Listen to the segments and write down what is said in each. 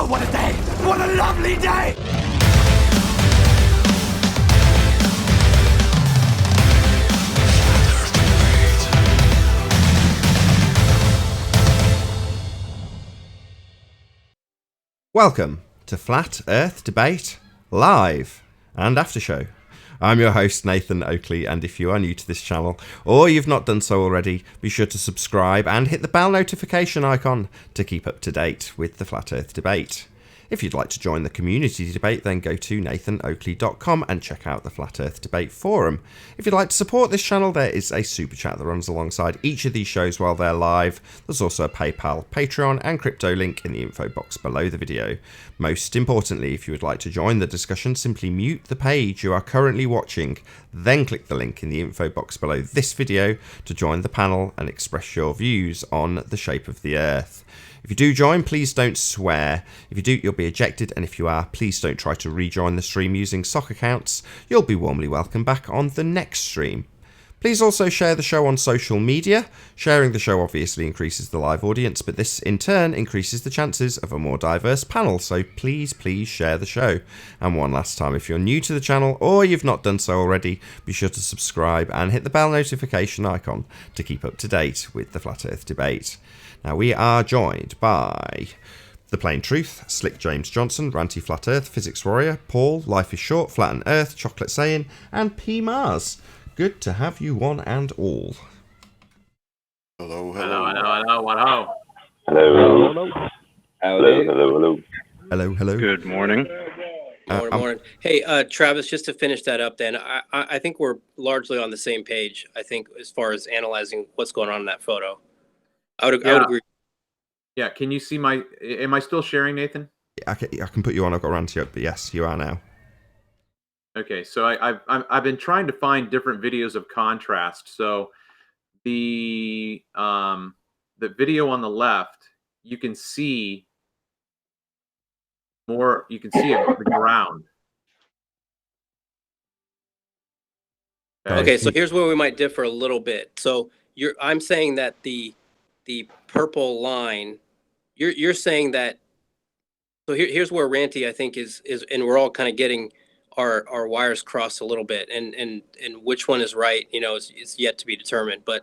Oh, what a day! What a lovely day! Welcome to Flat Earth Debate Live and After Show. I'm your host Nathan Oakley, and if you are new to this channel or you've not done so already, be sure to subscribe and hit the bell notification icon to keep up to date with the Flat Earth Debate. If you'd like to join the community debate, then go to nathanoakley.com and check out the Flat Earth Debate forum. If you'd like to support this channel, there is a super chat that runs alongside each of these shows while they're live. There's also a PayPal, Patreon and crypto link in the info box below the video. Most importantly, if you would like to join the discussion, simply mute the page you are currently watching, then click the link in the info box below this video to join the panel and express your views on the shape of the Earth. If you do join, please don't swear. If you do, you'll be ejected, and if you are, please don't try to rejoin the stream using sock accounts. You'll be warmly welcomed back on the next stream. Please also share the show on social media. Sharing the show obviously increases the live audience, but this in turn increases the chances of a more diverse panel, so please share the show. And one last time, if you're new to the channel or you've not done so already, be sure to subscribe and hit the bell notification icon to keep up to date with the Flat Earth Debate. Now, we are joined by The Plain Truth, Slick James Johnson, Ranty Flat Earth, Physics Warrior, Paul, Life is Short, Flatten Earth, Chocolate Sayin, and P. Mars. Good to have you one and all. Hello. Good morning. Morning. Hey, Travis, just to finish that up then, I think we're largely on the same page, I think, as far as analyzing what's going on in that photo. I would agree. Yeah, can you see am I still sharing, Nathan? I can put you on, I've got Ranty up, but yes, you are now. Okay, so I've been trying to find different videos of contrast. So the video on the left, you can see more. You can see the ground. Okay, so here's where we might differ a little bit. So I'm saying that the purple line, you're saying that. So here's where Ranty, I think, is, and we're all kind of getting our wires crossed a little bit, and which one is right, is yet to be determined. But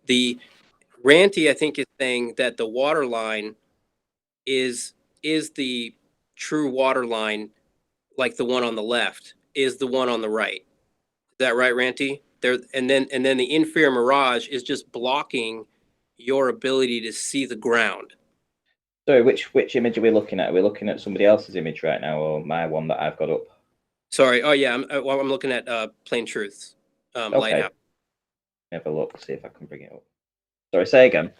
the Ranty, I think, is saying that the water line is the true water line, like the one on the left is the one on the right. Is that right, Ranty? And then the inferior mirage is just blocking your ability to see the ground. Sorry, which image are we looking at? Are we looking at somebody else's image right now, or my one that I've got up? Sorry. Oh yeah, I'm looking at Plain Truth. Okay. Lite. Have a look, see if I can bring it up. Sorry, say again.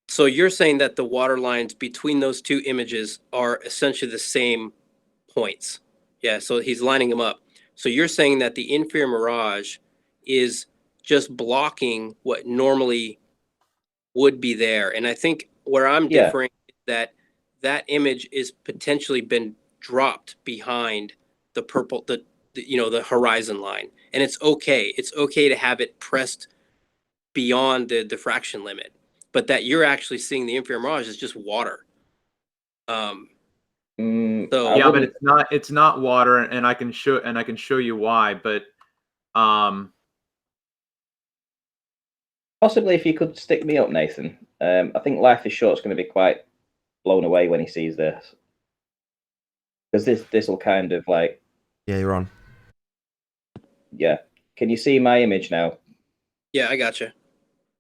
So you're saying that the water lines between those two images are essentially the same points. Yeah, so he's lining them up. So you're saying that the inferior mirage is just blocking what normally would be there. And I think where I'm differing is that image is potentially been dropped behind the purple, the horizon line. And it's okay. It's okay to have it pressed beyond the diffraction limit, but that you're actually seeing the inferior mirage is just water. But it's not water, and I can show you why. But possibly if you could stick me up, Nathan. I think Life is Short's going to be quite blown away when he sees this, because this will kind of like. Yeah, you're on. Yeah, can you see my image now? Yeah, I gotcha.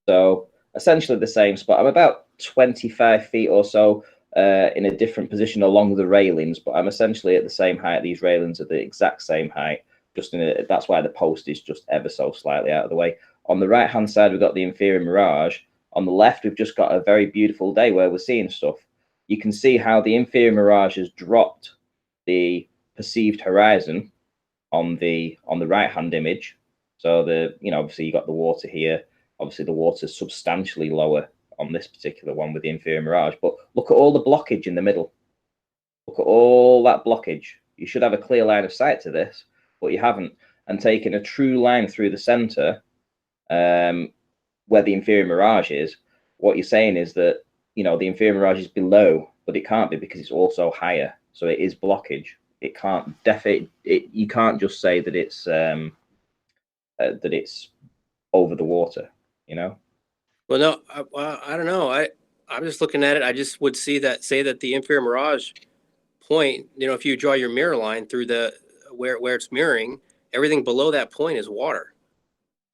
So essentially the same spot. I'm about 25 feet or so in a different position along the railings, but I'm essentially at the same height. These railings are the exact same height. That's why the post is just ever so slightly out of the way. On the right hand side, we've got the inferior mirage. On the left, we've just got a very beautiful day where we're seeing stuff. You can see how the inferior mirage has dropped the perceived horizon on the right hand image. So obviously you got the water here. Obviously the water's substantially lower on this particular one with the inferior mirage. But look at all the blockage in the middle. Look at all that blockage. You should have a clear line of sight to this, but you haven't. And taking a true line through the center, where the inferior mirage is, what you're saying is that the inferior mirage is below but it can't be because it's also higher. So it is blockage. It can't you can't just say that it's over the water, you know. Well, no, I don't know. I'm just looking at it. I just would say that the inferior mirage point, if you draw your mirror line through the where it's mirroring, everything below that point is water.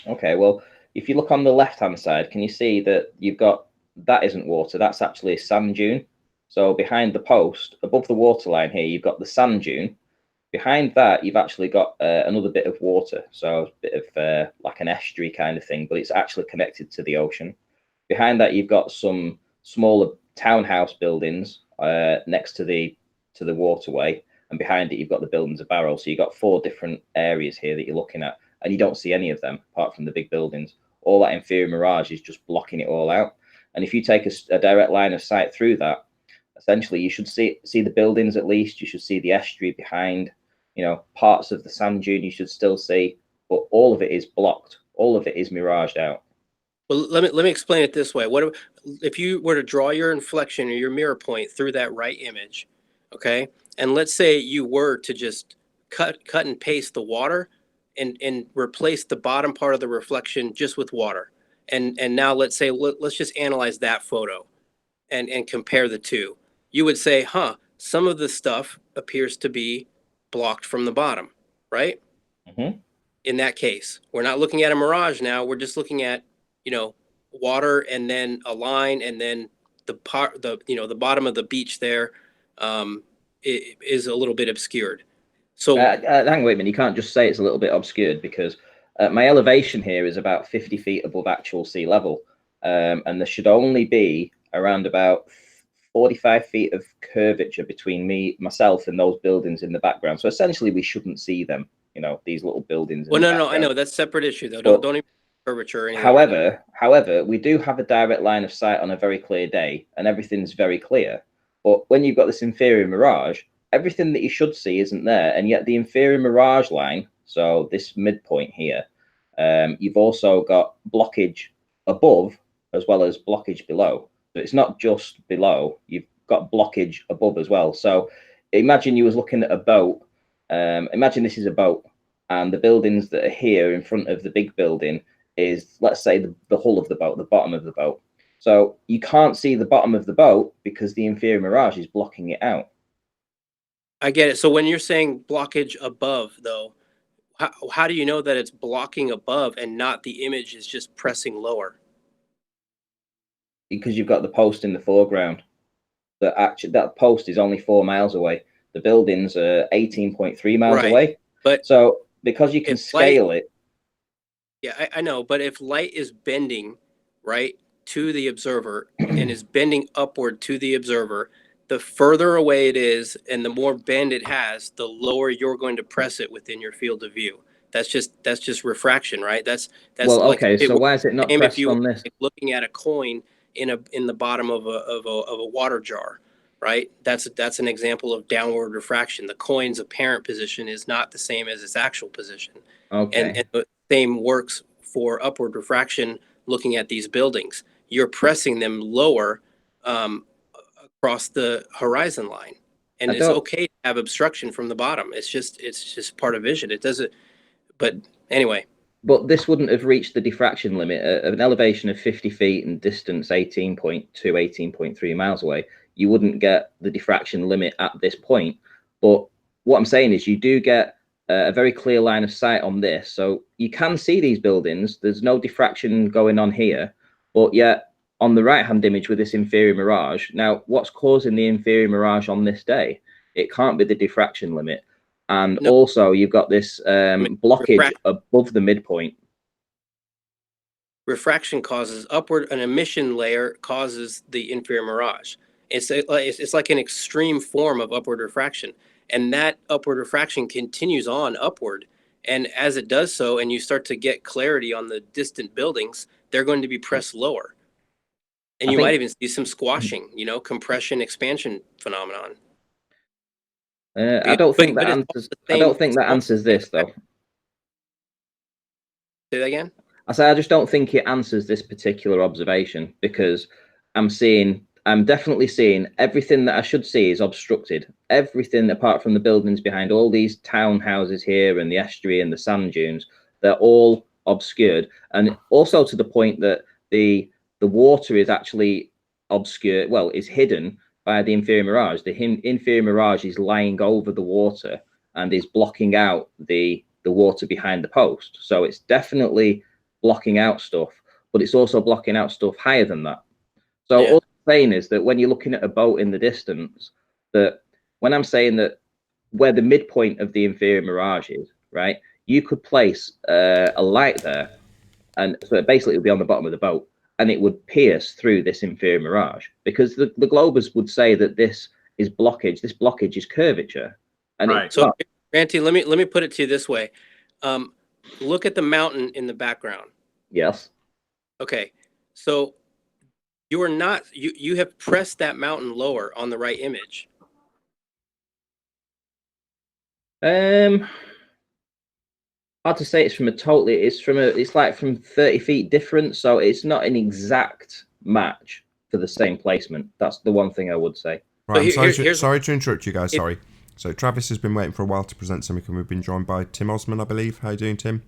Okay, well, if you look on the left-hand side, can you see that you've got, that isn't water, that's actually a sand dune. So behind the post, above the waterline here, you've got the sand dune. Behind that, you've actually got another bit of water, so a bit of like an estuary kind of thing, but it's actually connected to the ocean. Behind that, you've got some smaller townhouse buildings next to the waterway, and behind it, you've got the buildings of Barrow. So you've got 4 different areas here that you're looking at, and you don't see any of them apart from the big buildings. All that inferior mirage is just blocking it all out. And if you take a direct line of sight through that, essentially you should see the buildings at least. You should see the estuary behind. Parts of the sand dune you should still see, but all of it is blocked. All of it is miraged out. Well, let me explain it this way. What if you were to draw your inflection or your mirror point through that right image, okay? And let's say you were to just cut and paste the water and replace the bottom part of the reflection just with water. And now let's say let's just analyze that photo and compare the two. You would say, some of the stuff appears to be blocked from the bottom, right? Mm-hmm. In that case, we're not looking at a mirage now. We're just looking at, water and then a line, and then the bottom of the beach there is a little bit obscured. So hang on, wait a minute. You can't just say it's a little bit obscured, because my elevation here is about 50 feet above actual sea level, and there should only be around about 45 feet of curvature between myself and those buildings in the background. So essentially, we shouldn't see them. These little buildings. Well, no, I know that's a separate issue though. Don't even curvature or anything. However, we do have a direct line of sight on a very clear day, and everything's very clear. But when you've got this inferior mirage, everything that you should see isn't there, and yet the inferior mirage line, so this midpoint here, you've also got blockage above as well as blockage below. So it's not just below; you've got blockage above as well. So imagine you was looking at a boat. Imagine this is a boat, and the buildings that are here in front of the big building is, let's say, the hull of the boat, the bottom of the boat. So you can't see the bottom of the boat because the inferior mirage is blocking it out. I get it. So when you're saying blockage above, though, how do you know that it's blocking above and not the image is just pressing lower? Because you've got the post in the foreground. That post is only 4 miles away. The buildings are 18.3 miles away. But so because you can scale it. Yeah, I know. But if light is bending right to the observer and is bending upward to the observer, the further away it is and the more bend it has, the lower you're going to press it within your field of view. That's just refraction, right? That's well, like, okay. So why is it not pressed if you on this? Like looking at a coin in the bottom of a water jar, right? That's an example of downward refraction. The coin's apparent position is not the same as its actual position. Okay. And the same works for upward refraction. Looking at these buildings, you're pressing them lower across the horizon line, and it's okay to have obstruction from the bottom. It's just part of vision. It doesn't. But anyway. But this wouldn't have reached the diffraction limit at an elevation of 50 feet and distance 18.2, 18.3 miles away. You wouldn't get the diffraction limit at this point. But what I'm saying is you do get a very clear line of sight on this. So you can see these buildings. There's no diffraction going on here. But yet on the right-hand image with this inferior mirage, now what's causing the inferior mirage on this day? It can't be the diffraction limit. And also, you've got this blockage above the midpoint. Refraction causes upward, an emission layer causes the inferior mirage. It's like an extreme form of upward refraction. And that upward refraction continues on upward. And as it does so, and you start to get clarity on the distant buildings, they're going to be pressed lower. And you might even see some squashing, compression, expansion phenomenon. I don't think that answers. I don't think that answers this, though. Say that again. I say I just don't think it answers this particular observation, because I'm seeing I'm definitely seeing everything that I should see is obstructed. Everything apart from the buildings behind all these townhouses here and the estuary and the sand dunes, they're all obscured. And also to the point that the water is actually obscured, well, is hidden by the inferior mirage. The inferior mirage is lying over the water and is blocking out the water behind the post. So it's definitely blocking out stuff, but it's also blocking out stuff higher than that. So all I'm saying is that when you're looking at a boat in the distance, that when I'm saying that where the midpoint of the inferior mirage is, right, you could place a light there, and so it basically would be on the bottom of the boat, and it would pierce through this inferior mirage, because the globers would say that this is blockage. This blockage is curvature, and Right. So, Ranty, let me put it to you this way. Look at the mountain in the background. yes. Okay, so you are not you have pressed that mountain lower on the right image. Hard to say. It's from a totally. It's like from 30 feet different, so it's not an exact match for the same placement. That's the one thing I would say. Right, So sorry to interrupt you guys. Sorry. So Travis has been waiting for a while to present something, and we've been joined by Tim Osman, I believe. How you doing, Tim?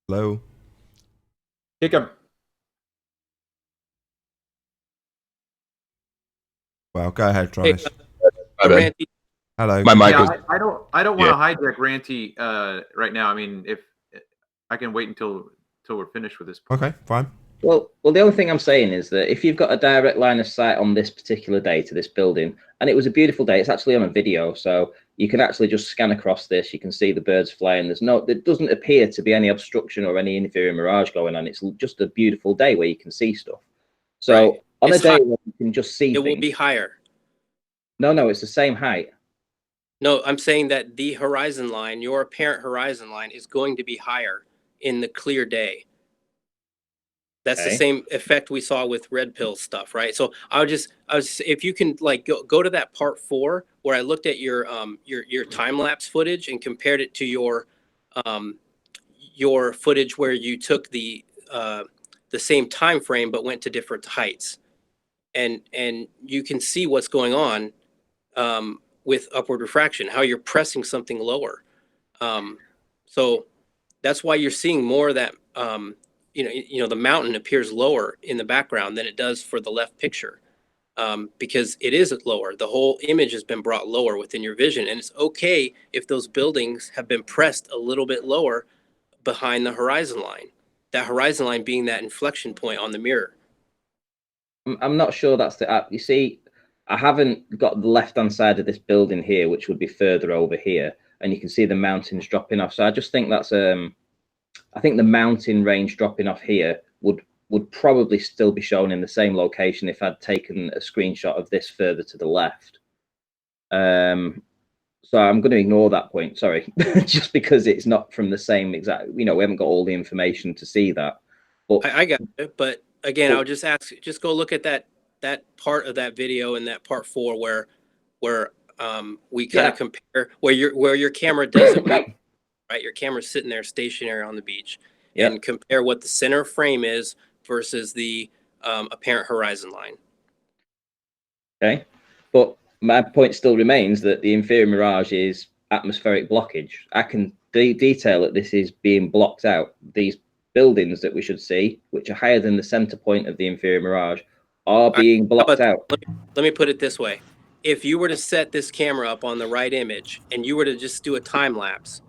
Hello. Kick him. Well, go ahead, Travis. Ranty, Hello. My mic Yeah, was. I don't want to hijack Ranty right now. I mean, if I can wait until we're finished with this. Okay, fine. Well, the only thing I'm saying is that if you've got a direct line of sight on this particular day to this building, and it was a beautiful day, it's actually on a video, so you can actually just scan across this. You can see the birds flying. There doesn't appear to be any obstruction or any inferior mirage going on. It's just a beautiful day where you can see stuff. So right. on It's a day high. where you can just see It will things, be higher. no, it's the same height. No, I'm saying that the horizon line, your apparent horizon line, is going to be higher in the clear day. That's the Okay. same effect we saw with red pill stuff, right? So I was if you can like go to that part 4 where I looked at your time lapse footage and compared it to your footage where you took the same time frame but went to different heights, and you can see what's going on with upward refraction, how you're pressing something lower. So that's why you're seeing more of that. The mountain appears lower in the background than it does for the left picture, because it is lower. The whole image has been brought lower within your vision, and it's okay if those buildings have been pressed a little bit lower behind the horizon line. That horizon line being that inflection point on the mirror. I'm not sure that's the. You see, I haven't got the left-hand side of this building here, which would be further over here, and you can see the mountains dropping off. So I just think that's I think the mountain range dropping off here would probably still be shown in the same location if I'd taken a screenshot of this further to the left. So I'm going to ignore that point. Sorry, just because it's not from the same exact. We haven't got all the information to see that. But I got it, but again, I'll just ask, just go look at that part of that video in that part 4 where we kind of compare where your camera doesn't move, right? Your camera's sitting there stationary on the beach, and compare what the center frame is versus the apparent horizon line. Okay, but my point still remains that the inferior mirage is atmospheric blockage. I can detail that this is being blocked out. These buildings that we should see, which are higher than the center point of the inferior mirage, are being blocked out. Let me put it this way. If you were to set this camera up on the right image and you were to just do a time lapse,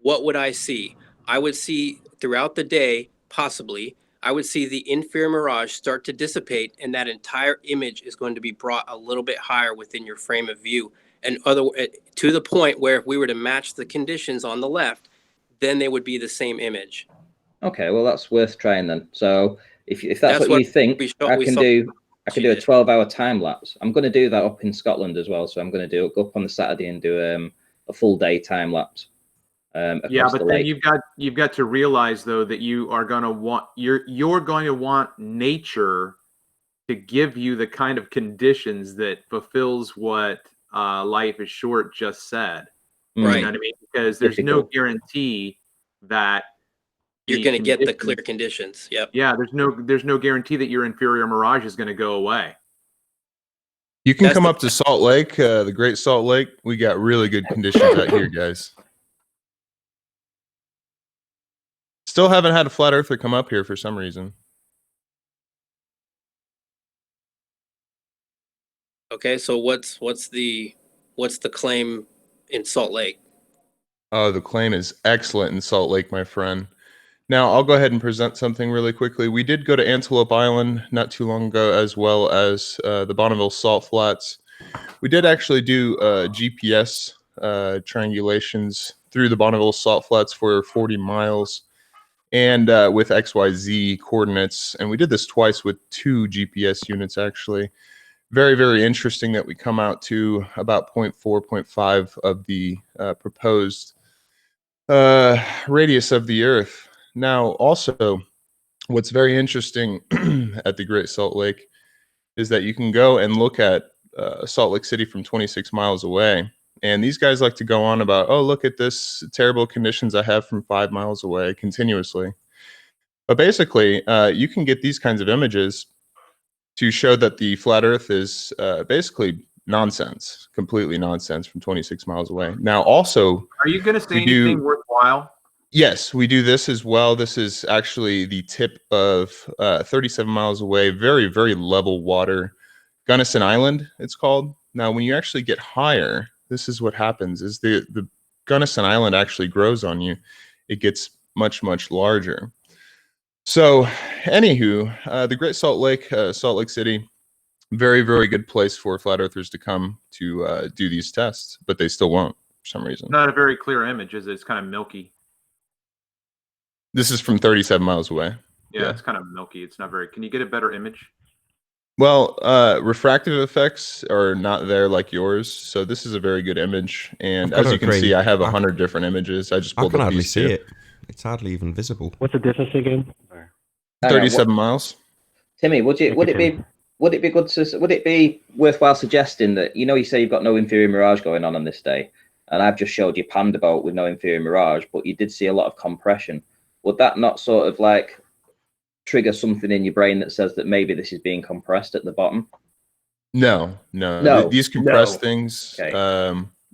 what would I see? I would see throughout the day, possibly, I would see the inferior mirage start to dissipate, and that entire image is going to be brought a little bit higher within your frame of view. And to the point where if we were to match the conditions on the left, then they would be the same image. Okay, well that's worth trying then. So if that's what you think, I can do a 12-hour time lapse. I'm going to do that up in Scotland as well. So I'm going to go up on the Saturday and do a full day time lapse. Yeah, but then you've got to realize though that you are going to want you're going to want nature to give you the kind of conditions that fulfills what Life is Short just said. Right. You know what I mean? Because there's no guarantee that You're going to get the clear conditions. Yep. Yeah, there's no guarantee that your inferior mirage is going to go away. You can come up to Salt Lake, the Great Salt Lake. We got really good conditions out here, guys. Still haven't had a flat earther come up here for some reason. Okay, so what's the claim in Salt Lake? Oh, the claim is excellent in Salt Lake, my friend. Now, I'll go ahead and present something really quickly. We did go to Antelope Island not too long ago, as well as the Bonneville Salt Flats. We did actually do GPS triangulations through the Bonneville Salt Flats for 40 miles and with XYZ coordinates. And we did this twice with 2 GPS units, actually. Very, very interesting that we come out to about 0.4, 0.5 of the proposed radius of the Earth. Now, also, what's very interesting at the Great Salt Lake is that you can go and look at Salt Lake City from 26 miles away. And these guys like to go on about, oh, look at this terrible conditions I have from 5 miles away continuously. But basically, you can get these kinds of images to show that the flat Earth is basically nonsense, completely nonsense from 26 miles away. Now, also, are you going to say anything worthwhile? Yes, we do this as well. This is actually the tip of 37 miles away, very, very level water. Gunnison Island, it's called. Now, when you actually get higher, this is what happens, is the Gunnison Island actually grows on you. It gets much, much larger. So, anywho, the Great Salt Lake, Salt Lake City, very, very good place for flat earthers to come to do these tests, but they still won't for some reason. Not a very clear image, is it? It's kind of milky. This is from 37 miles away. Yeah, it's kind of milky. It's not very. Can you get a better image? Well, refractive effects are not there like yours, so this is a very good image. And as you can see, I have 100 different images. I just pulled I can up hardly these see two. it. It's hardly even visible. What's the distance again? 37 miles. Timmy, would it be worthwhile suggesting that, you say you've got no inferior mirage going on this day, and I've just showed you Panda Boat with no inferior mirage, but you did see a lot of compression. Would that not sort of like trigger something in your brain that says that maybe this is being compressed at the bottom? No. These compressed things. Okay.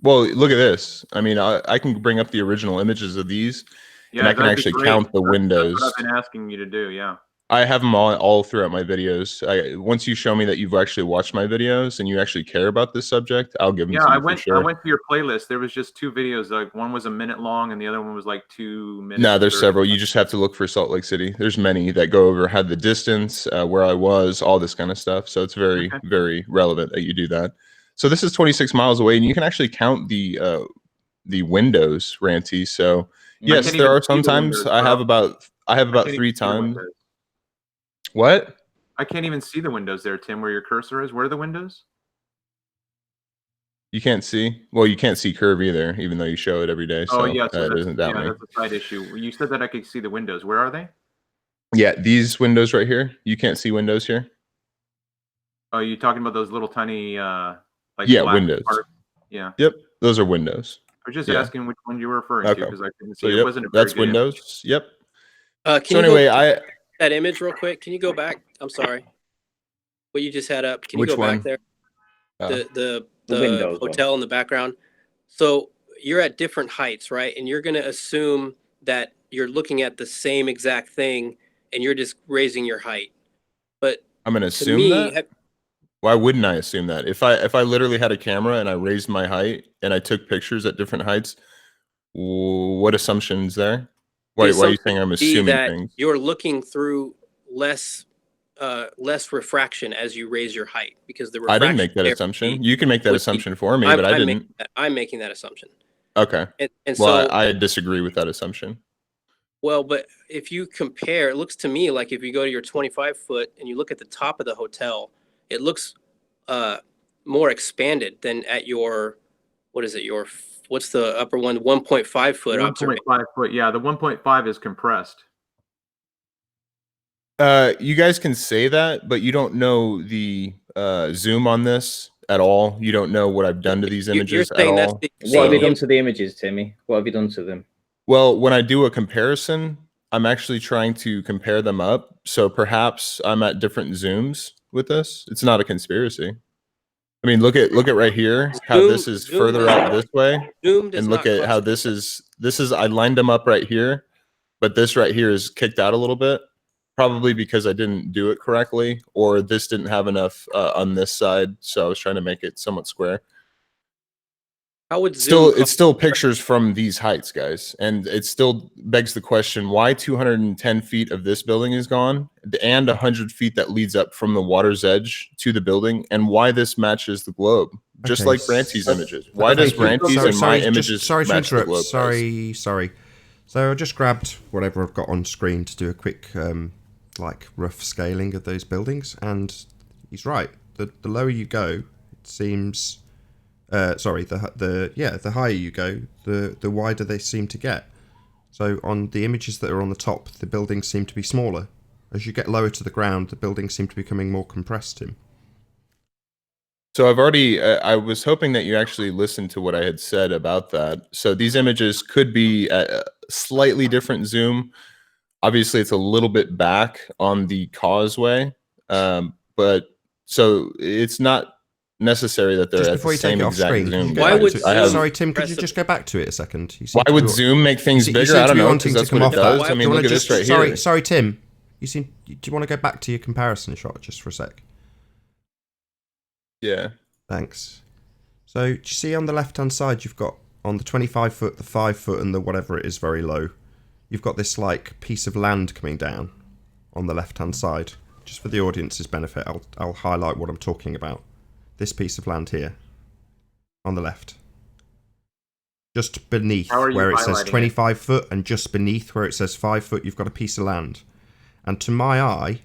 Well, look at this. I mean, I can bring up the original images of these, and I can actually count the windows. That's what I've been asking you to do. Yeah. I have them all throughout my videos. Once you show me that you've actually watched my videos and you actually care about this subject, I'll give them to you for sure. I went to your playlist. There was just 2 videos. Like one was a minute long and the other one was like 2 minutes. No, there's several. You just have to look for Salt Lake City. There's many that go over had the distance, where I was, all this kind of stuff. So it's very, very relevant that you do that. So this is 26 miles away, and you can actually count the windows, Ranty. So yes, there are sometimes I have about 3 times. What? I can't even see the windows there, Tim, where your cursor is. Where are the windows? You can't see? Well, you can't see curve either, even though you show it every day. So yeah, that doesn't doubt me. That's a side issue. You said that I could see the windows. Where are they? Yeah, these windows right here. You can't see windows here? Oh, you talking about those little tiny like windows. parts? Yeah. Yep, those are windows. I was just asking which one you were referring to because I couldn't see. So, It wasn't a very that's good windows. image. Yep. So anyway, that image real quick. Can you go back? I'm sorry. What you just had up. Can you go back there? The hotel in the background. So you're at different heights, right? And you're going to assume that you're looking at the same exact thing and you're just raising your height. But I'm going to assume that? Why wouldn't I assume that? If I literally had a camera and I raised my height and I took pictures at different heights, what assumptions there? Why are you saying I'm assuming things? You're looking through less refraction as you raise your height because the refraction. I didn't make that assumption. You can make that assumption for me, but I didn't. I'm making that assumption. Okay. And well, so I disagree with that assumption. Well, but if you compare, it looks to me like if you go to your 25-foot and you look at the top of the hotel, it looks more expanded than at your, what's the upper one? 1.5 foot. 1.5 foot. Yeah, the 1.5 is compressed. You guys can say that, but you don't know the zoom on this at all. You don't know what I've done to these images at all. What have you done to the images, Timmy? What have you done to them? Well, when I do a comparison, I'm actually trying to compare them up. So perhaps I'm at different zooms with this. It's not a conspiracy. I mean, look at right here, how this is further out this way, and look at how this is. I lined them up right here, but this right here is kicked out a little bit, probably because I didn't do it correctly, or this didn't have enough on this side, so I was trying to make it somewhat square. How would It's still pictures from these heights, guys, and it still begs the question: why 210 feet of this building is gone, and 100 feet that leads up from the water's edge to the building, and why this matches the globe, just like Branty's images. Why does Branty's and my images sorry to match the interrupt. globe? Sorry. So I just grabbed whatever I've got on screen to do a quick, like, rough scaling of those buildings, and he's right. The lower you go, it seems. The higher you go, the wider they seem to get. So on the images that are on the top, the buildings seem to be smaller. As you get lower to the ground, the buildings seem to be becoming more compressed, Tim. So I've already, I was hoping that you actually listened to what I had said about that. So these images could be at a slightly different zoom. Obviously, it's a little bit back on the causeway, but so it's not necessary that they're Just at before the you take same it off exact screen, zoom. Why would sorry, Tim, could you just go back to it a second? Why would Zoom make things bigger? I don't know, because that's what it does. I mean, look at this right here. Sorry, Tim. Do you want to go back to your comparison shot just for a sec? Yeah. Thanks. So, do you see on the left-hand side, you've got on the 25 foot, the 5 foot, and the whatever it is very low, you've got this like piece of land coming down on the left-hand side. Just for the audience's benefit, I'll highlight what I'm talking about. This piece of land here, on the left. Just beneath where it says 25 foot, and just beneath where it says 5 foot, you've got a piece of land. And to my eye,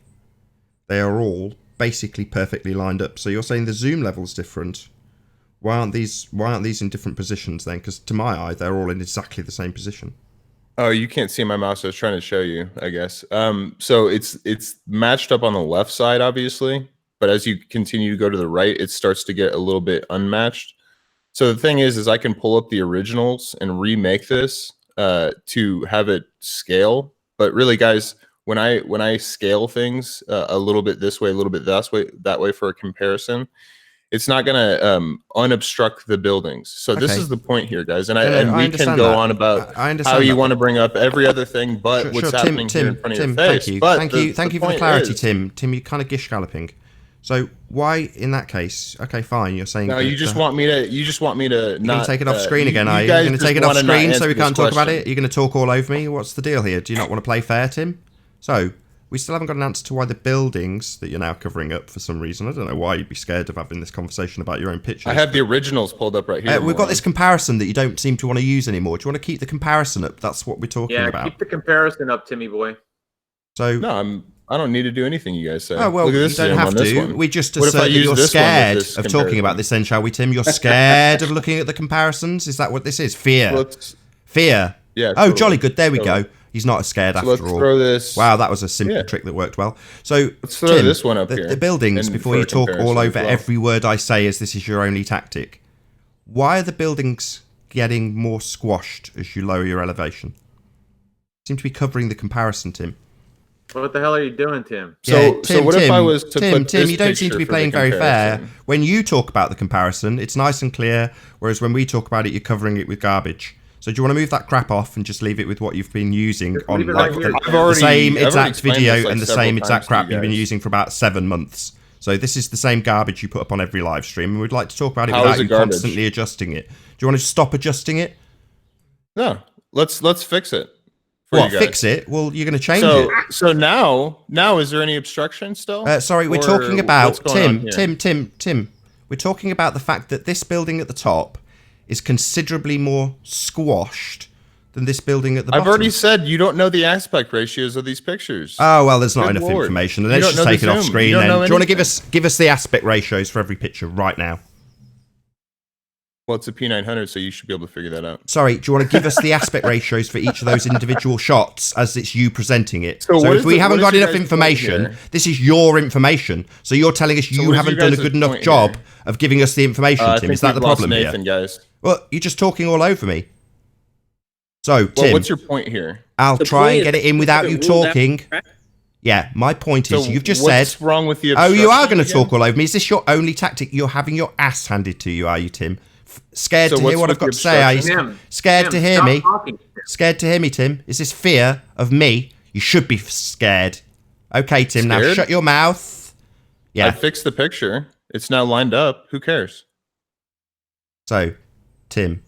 they are all basically perfectly lined up. So you're saying the zoom level's different. Why aren't these in different positions then? Because to my eye, they're all in exactly the same position. Oh, you can't see my mouse. I was trying to show you, I guess. So it's matched up on the left side, obviously. But as you continue to go to the right, it starts to get a little bit unmatched. So the thing is I can pull up the originals and remake this to have it scale. But really, guys, when I scale things a little bit this way, a little bit that way for a comparison, it's not going to unobstruct the buildings. So this is the point here, guys. And we can go on about how you want to bring up every other thing, but what's happening here in front of your face. Thank you for the clarity, Tim. Tim, you're kind of gish galloping. So why, in that case? Okay, fine. You're saying no. You just want me to not take it off screen again. Are you going to take it off screen so we can't talk about it? You're going to talk all over me. What's the deal here? Do you not want to play fair, Tim? So we still haven't got an answer to why the buildings that you're now covering up for some reason. I don't know why you'd be scared of having this conversation about your own pictures. I have the originals pulled up right here. We've got this comparison that you don't seem to want to use anymore. Do you want to keep the comparison up? That's what we're talking about. Yeah, keep the comparison up, Timmy boy. So no, I don't need to do anything you guys say. Oh, well, you don't have to. We just assert that you're scared of talking about this then, shall we, Tim? You're scared of looking at the comparisons? Is that what this is? Fear. Fear. Yeah. Oh, jolly good. There we go. He's not as scared after all. Let's throw this. Wow, that was a simple trick that worked well. So, let's throw Tim, this one up here. The buildings, before you talk all over every word I say as this is your only tactic, why are the buildings getting more squashed as you lower your elevation? Seem to be covering the comparison, Tim. What the hell are you doing, Tim? So what if I was to put Tim, this you don't seem to be playing very fair. When you talk about the comparison, it's nice and clear, whereas when we talk about it, you're covering it with garbage. So do you want to move that crap off and just leave it with what you've been using on like the same exact video and the same exact crap you've been using for about 7 months? So this is the same garbage you put up on every live stream, and we'd like to talk about it without you constantly adjusting it. Do you want to stop adjusting it? No, let's fix it. What, fix it? Well, you're going to change it. So now, is there any obstruction still? Sorry, we're talking about Tim. We're talking about the fact that this building at the top is considerably more squashed than this building at the bottom. I've already said you don't know the aspect ratios of these pictures. Oh well, there's not enough information. Let's just take it off screen then. Do you want to give us the aspect ratios for every picture right now? Well, it's a P900, so you should be able to figure that out. Sorry, do you want to give us the aspect ratios for each of those individual shots as it's you presenting it? So if we haven't got enough information, this is your information. So you're telling us you haven't done a good enough job of giving us the information, Tim. Is that the problem here? Guys. Well, you're just talking all over me. So, Tim, what's your point here? I'll The try and point get is it in without to you rule that talking. crap. Yeah, my point is, So you've just what's said... wrong with the Oh, you are going to obstruction talk all over me. Is this your only tactic? You're having your ass handed to you, are you, Tim? Scared So to hear what's what with I've got the to say, are you? Tim, Scared Tim, to hear stop me? talking to him. Scared to hear me, Tim? Is this fear of me? You should be scared. Okay, Tim, now Scared? shut your mouth. I Yeah, fixed the picture. It's now lined up. Who cares? so, Tim.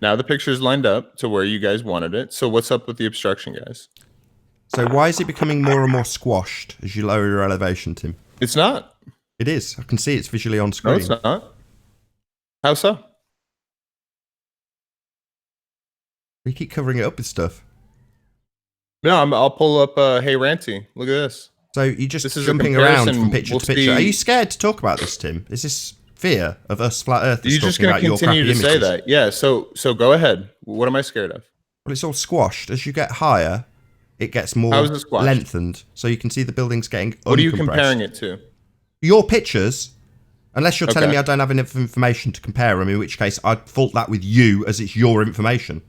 Now the picture's lined up to where you guys wanted it. So what's up with the obstruction, guys? So why is it becoming more and more squashed as you lower your elevation, Tim? It's not. It is. I can see it's visually on No, screen. it's not. How so? We keep covering it up with stuff. No, I'll pull up. Hey, Ranty, look at this. So you're just This is a jumping around comparison. from picture We'll to picture. Are see- you scared to talk about this, Tim? Is this fear of us flat earthers You're just talking going about to your crappy continue to say images? that. Yeah. So go ahead. What am I scared of? Well, it's all squashed. As you get higher, it gets more How is it squashed? lengthened. So you can see the buildings getting What are you uncompressed. comparing it to? Your pictures, unless you're telling Okay. me I don't have enough information to compare them, in which case I'd fault that with you as it's your information.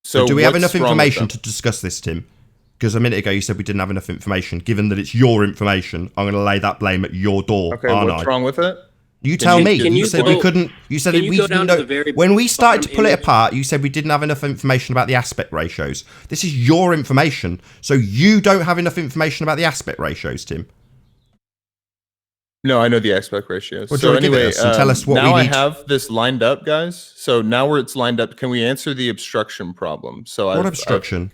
So do we have what's enough wrong with information them? to discuss this, Tim? Because a minute ago you said we didn't have enough information. Given that it's your information, I'm going to lay that blame at your door, Okay, aren't what's I? wrong with it? You tell me. can You you said go- we couldn't. You said can that you we go down didn't to know. the very When we started to bottom pull it image? apart, you said we didn't have enough information about the aspect ratios. This is your information, so you don't have enough information about the aspect ratios, Tim. No, I know the aspect ratios. Well, do you so wanna give it anyway, us and tell us what now we I need? have this lined up, guys. So now where it's lined up, can we answer the obstruction problem? So What I've- obstruction?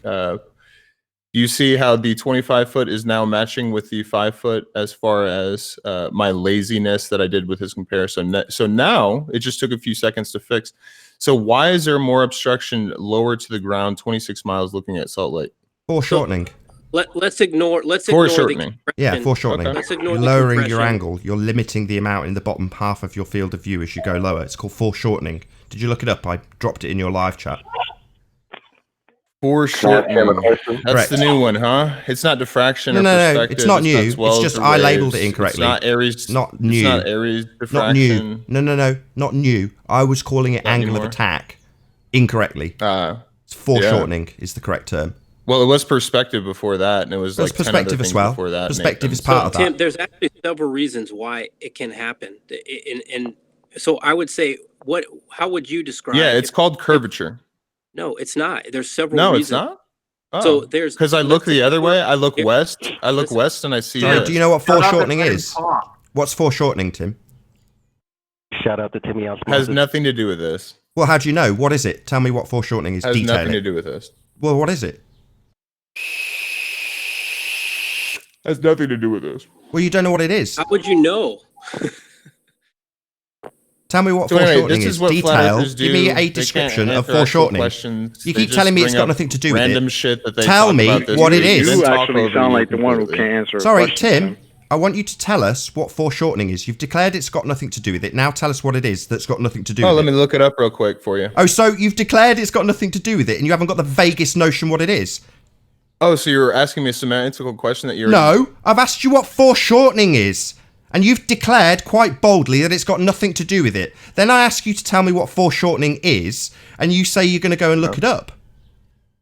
you see how the 25 foot is now matching with the 5 foot as far as my laziness that I did with his comparison. So now it just took a few seconds to fix. So why is there more obstruction lower to the ground, 26 miles looking at Salt Lake? Foreshortening. Let's ignore Foreshortening. the Yeah, compression. foreshortening. Okay. Let's ignore You're the lowering your compression. angle. You're limiting the amount in the bottom half of your field of view as you go lower. It's called foreshortening. Did you look it up? I dropped it in your live chat. Foreshortening. That's Correct. the new one, huh? It's not diffraction No, or no, no, perspective. it's not new. It's swells just or I labeled it waves. incorrectly. It's not Aries. Not new. It's not Aries Not diffraction. new. No, not new. I was calling it Not angle anymore. of attack incorrectly. It's foreshortening is the correct term. Well, it was perspective before that, and it was There's like 10 other perspective as things well. before that. Perspective Nathan. is part of that. Tim, there's actually several reasons why it can happen. And so I would say, how would you describe Yeah, it's it? called curvature. No, it's not. There's several No, reasons. it's not. Oh. So there's Because I look the other way. I look Here- west. I look listen. west, and I see. Sorry, this. do you know what Shut up and foreshortening let him is? talk. What's foreshortening, Tim? Shout out to Timmy Has Osmosis. nothing to do with this. Well, how do you know? What is it? Tell me what foreshortening is. Has Detail nothing to it. do with this. Well, what is it? Has nothing to do with this. Well, you don't know what it is. How would you know? Tell me what So anyway, foreshortening this is. is what flat Detail. earthers do. Give me They a can't description of answer actual foreshortening. questions. You They keep just telling me it's bring got up nothing to do with random it. shit that they Tell talk me about this what it week, is. then You talk actually over sound you like the one who completely. can't answer a Sorry, question. Tim. I want you to tell us what foreshortening is. You've declared it's got nothing to do with it. Now tell us what it is that's got nothing to do Oh, with let it. me look it up real quick for you. Oh, so you've declared it's got nothing to do with it, and you haven't got the vaguest notion what it is? Oh, so you're asking me a semantical question that you're No, I've asked you what foreshortening is, and you've declared quite boldly that it's got nothing to do with it. Then I ask you to tell me what foreshortening is, and you say you're going to go and look it up.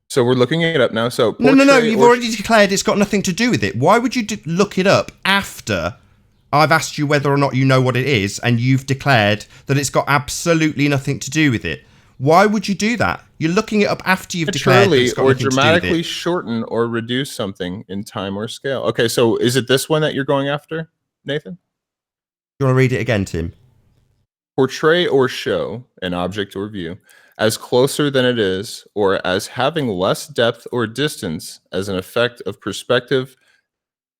So we're looking it up now. So No, portrait you've or- already declared it's got nothing to do with it. Why would you look it up after I've asked you whether or not you know what it is, and you've declared that it's got absolutely nothing to do with it? Why would you do that? You're looking it up after you've declared that arbitrarily it's got or nothing to do with dramatically it. shorten or reduce something in time or scale. Okay, so is it this one that you're going after, Nathan? You want to read it again, Tim? Portray or show an object or view as closer than it is, or as having less depth or distance as an effect of perspective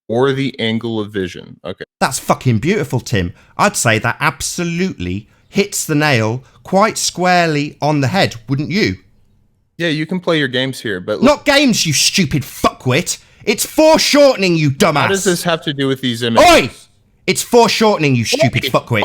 or the angle of vision. Okay. That's fucking beautiful, Tim. I'd say that absolutely hits the nail quite squarely on the head, wouldn't you? Yeah, you can play your games here, but Not games, you stupid fuckwit. It's foreshortening, you dumbass. how does this have to do with these images? Oi! It's foreshortening, you stupid fuckwit.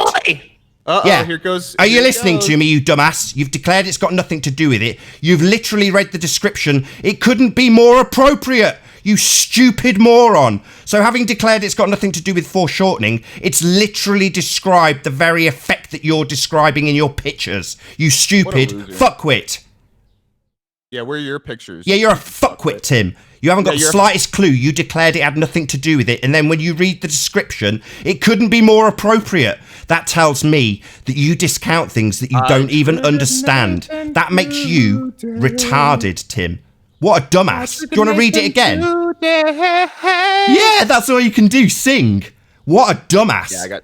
Uh-oh, Yeah. here goes. Are you here it listening goes. to me, you dumbass? You've declared it's got nothing to do with it. You've literally read the description. It couldn't be more appropriate, you stupid moron. So having declared it's got nothing to do with foreshortening, it's literally described the very effect that you're describing in your pictures. You stupid loser. fuckwit. Yeah, where are your pictures? Yeah, you're a fuckwit, Tim. You haven't got the slightest clue. You declared it had nothing to do with it, and then when you read the description, it couldn't be more appropriate. That tells me that you discount things that you don't even understand. That makes you retarded, Tim. What a dumbass. Do you want to read it again? Yeah, that's all you can do. Sing. What a dumbass. Yeah,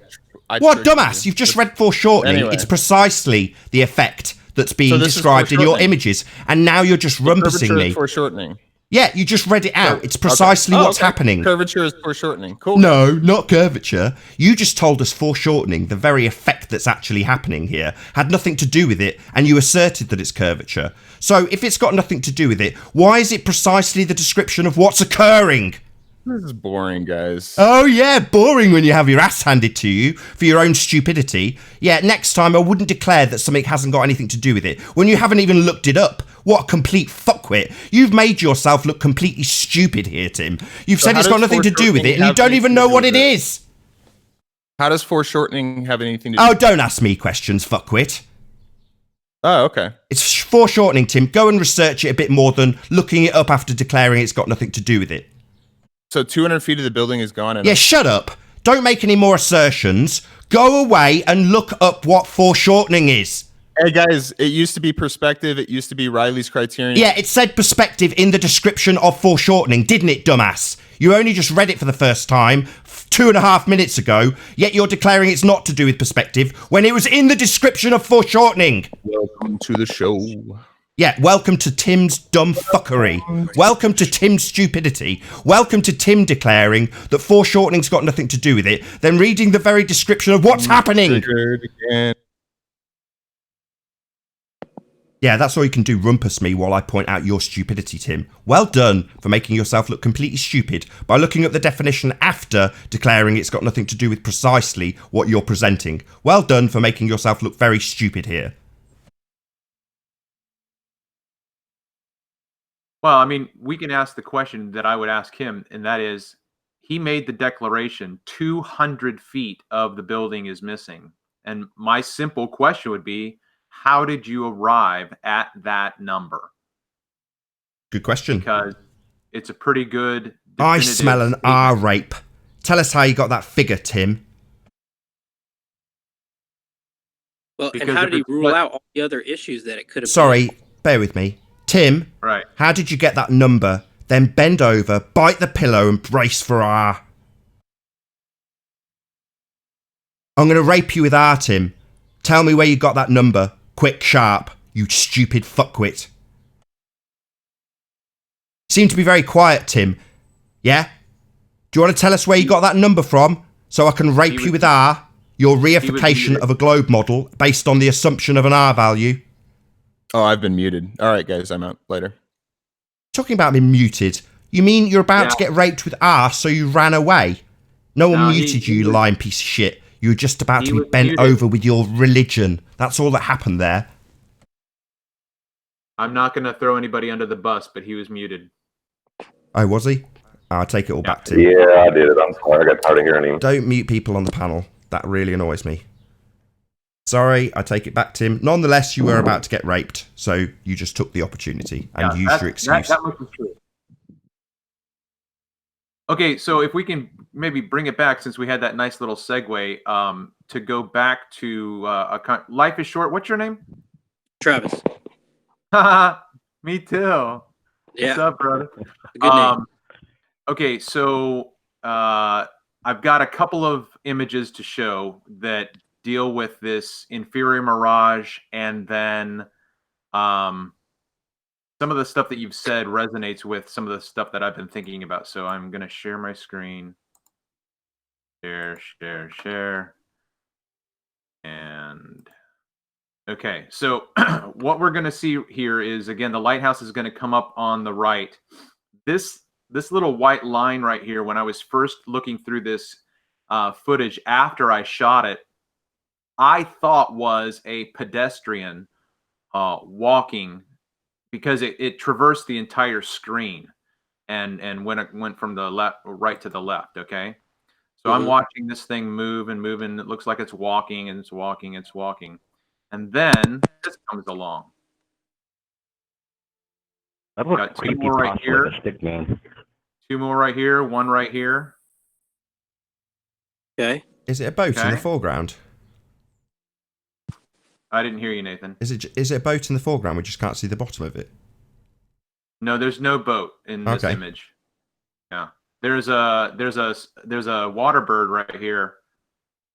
what a dumbass. You've just read foreshortening. Anyway. It's precisely the effect that's being described in your images, and now you're just rumpusing me. Foreshortening. Yeah, you just read it out. It's precisely what's happening. Curvature is foreshortening. Cool. No, not curvature. You just told us foreshortening, the very effect that's actually happening here, had nothing to do with it, and you asserted that it's curvature. So if it's got nothing to do with it, why is it precisely the description of what's occurring? This is boring, guys. Oh yeah, boring when you have your ass handed to you for your own stupidity. Yeah, next time I wouldn't declare that something hasn't got anything to do with it when you haven't even looked it up. What a complete fuckwit. You've made yourself look completely stupid here, Tim. You've said it's got nothing to do with it and you don't even know what it is. How does foreshortening have anything to do Oh, with it? don't ask me questions, fuckwit. Oh, okay. It's foreshortening, Tim. Go and research it a bit more than looking it up after declaring it's got nothing to do with it. So 200 feet of the building is gone. And yeah, shut up. Don't make any more assertions. Go away and look up what foreshortening is. Hey, guys, it used to be perspective. It used to be Riley's criterion. Yeah, it said perspective in the description of foreshortening, didn't it, dumbass? You only just read it for the first time 2.5 minutes ago, yet you're declaring it's not to do with perspective when it was in the description of foreshortening. Welcome to the show. Yeah, welcome to Tim's dumb fuckery. Welcome to Tim's stupidity. Welcome to Tim declaring that foreshortening's got nothing to do with it, then reading the very description of what's happening. Again. Yeah, that's all you can do, rumpus me while I point out your stupidity, Tim. Well done for making yourself look completely stupid by looking at the definition after declaring it's got nothing to do with precisely what you're presenting. Well done for making yourself look very stupid here. Well, I mean, we can ask the question that I would ask him, and that is, he made the declaration 200 feet of the building is missing. And my simple question would be, how did you arrive at that number? Good question. Because it's a pretty good... I smell an R rape. Tell us how you got that figure, Tim. Well, because and how did he rule out all the other issues that it could have Sorry, bear with me. Tim, right. How did you get that number? Then bend over, bite the pillow and brace for R. I'm going to rape you with R, Tim. Tell me where you got that number. Quick, sharp, you stupid fuckwit. Seem to be very quiet, Tim. Yeah? Do you want to tell us where you got that number from? So I can rape you with R? Your reification of a globe model based on the assumption of an R value? Oh, I've been muted. All right, guys, I'm out. Later. Talking about being muted, you mean you're about to get raped with R, so you ran away? No one muted you, you lying piece of shit. You were just about to be bent over with your religion. That's all that happened there. I'm not going to throw anybody under the bus, but he was muted. Oh, was he? I'll take it all back to you. Yeah, I did it. I'm sorry. I got tired of hearing him. Don't mute people on the panel. That really annoys me. Sorry, I take it back, Tim. Nonetheless, you were about to get raped, so you just took the opportunity and used your excuse. That much is true. Okay, so if we can maybe bring it back, since we had that nice little segue, to go back to Life is Short. What's your name? Travis. Me too. Yeah. What's up, brother? Good name. Okay, so I've got a couple of images to show that deal with this inferior mirage, and then some of the stuff that you've said resonates with some of the stuff that I've been thinking about. So I'm going to share my screen. Share. And okay, so what we're going to see here is, again, the lighthouse is going to come up on the right. This little white line right here, when I was first looking through this footage after I shot it, I thought was a pedestrian walking, because it traversed the entire screen and when it went from the right to the left. Okay, so I'm watching this thing move and move, and it looks like it's walking and it's walking, and then this comes along. That looks Got two creepy more right here. stick man. Two more right here. One right here. Okay. Is it a boat in the Okay. foreground? I didn't hear you, Nathan. Is it a boat in the foreground? We just can't see the bottom of it. No, there's no boat in this Okay. image. Yeah, there's a water bird right here,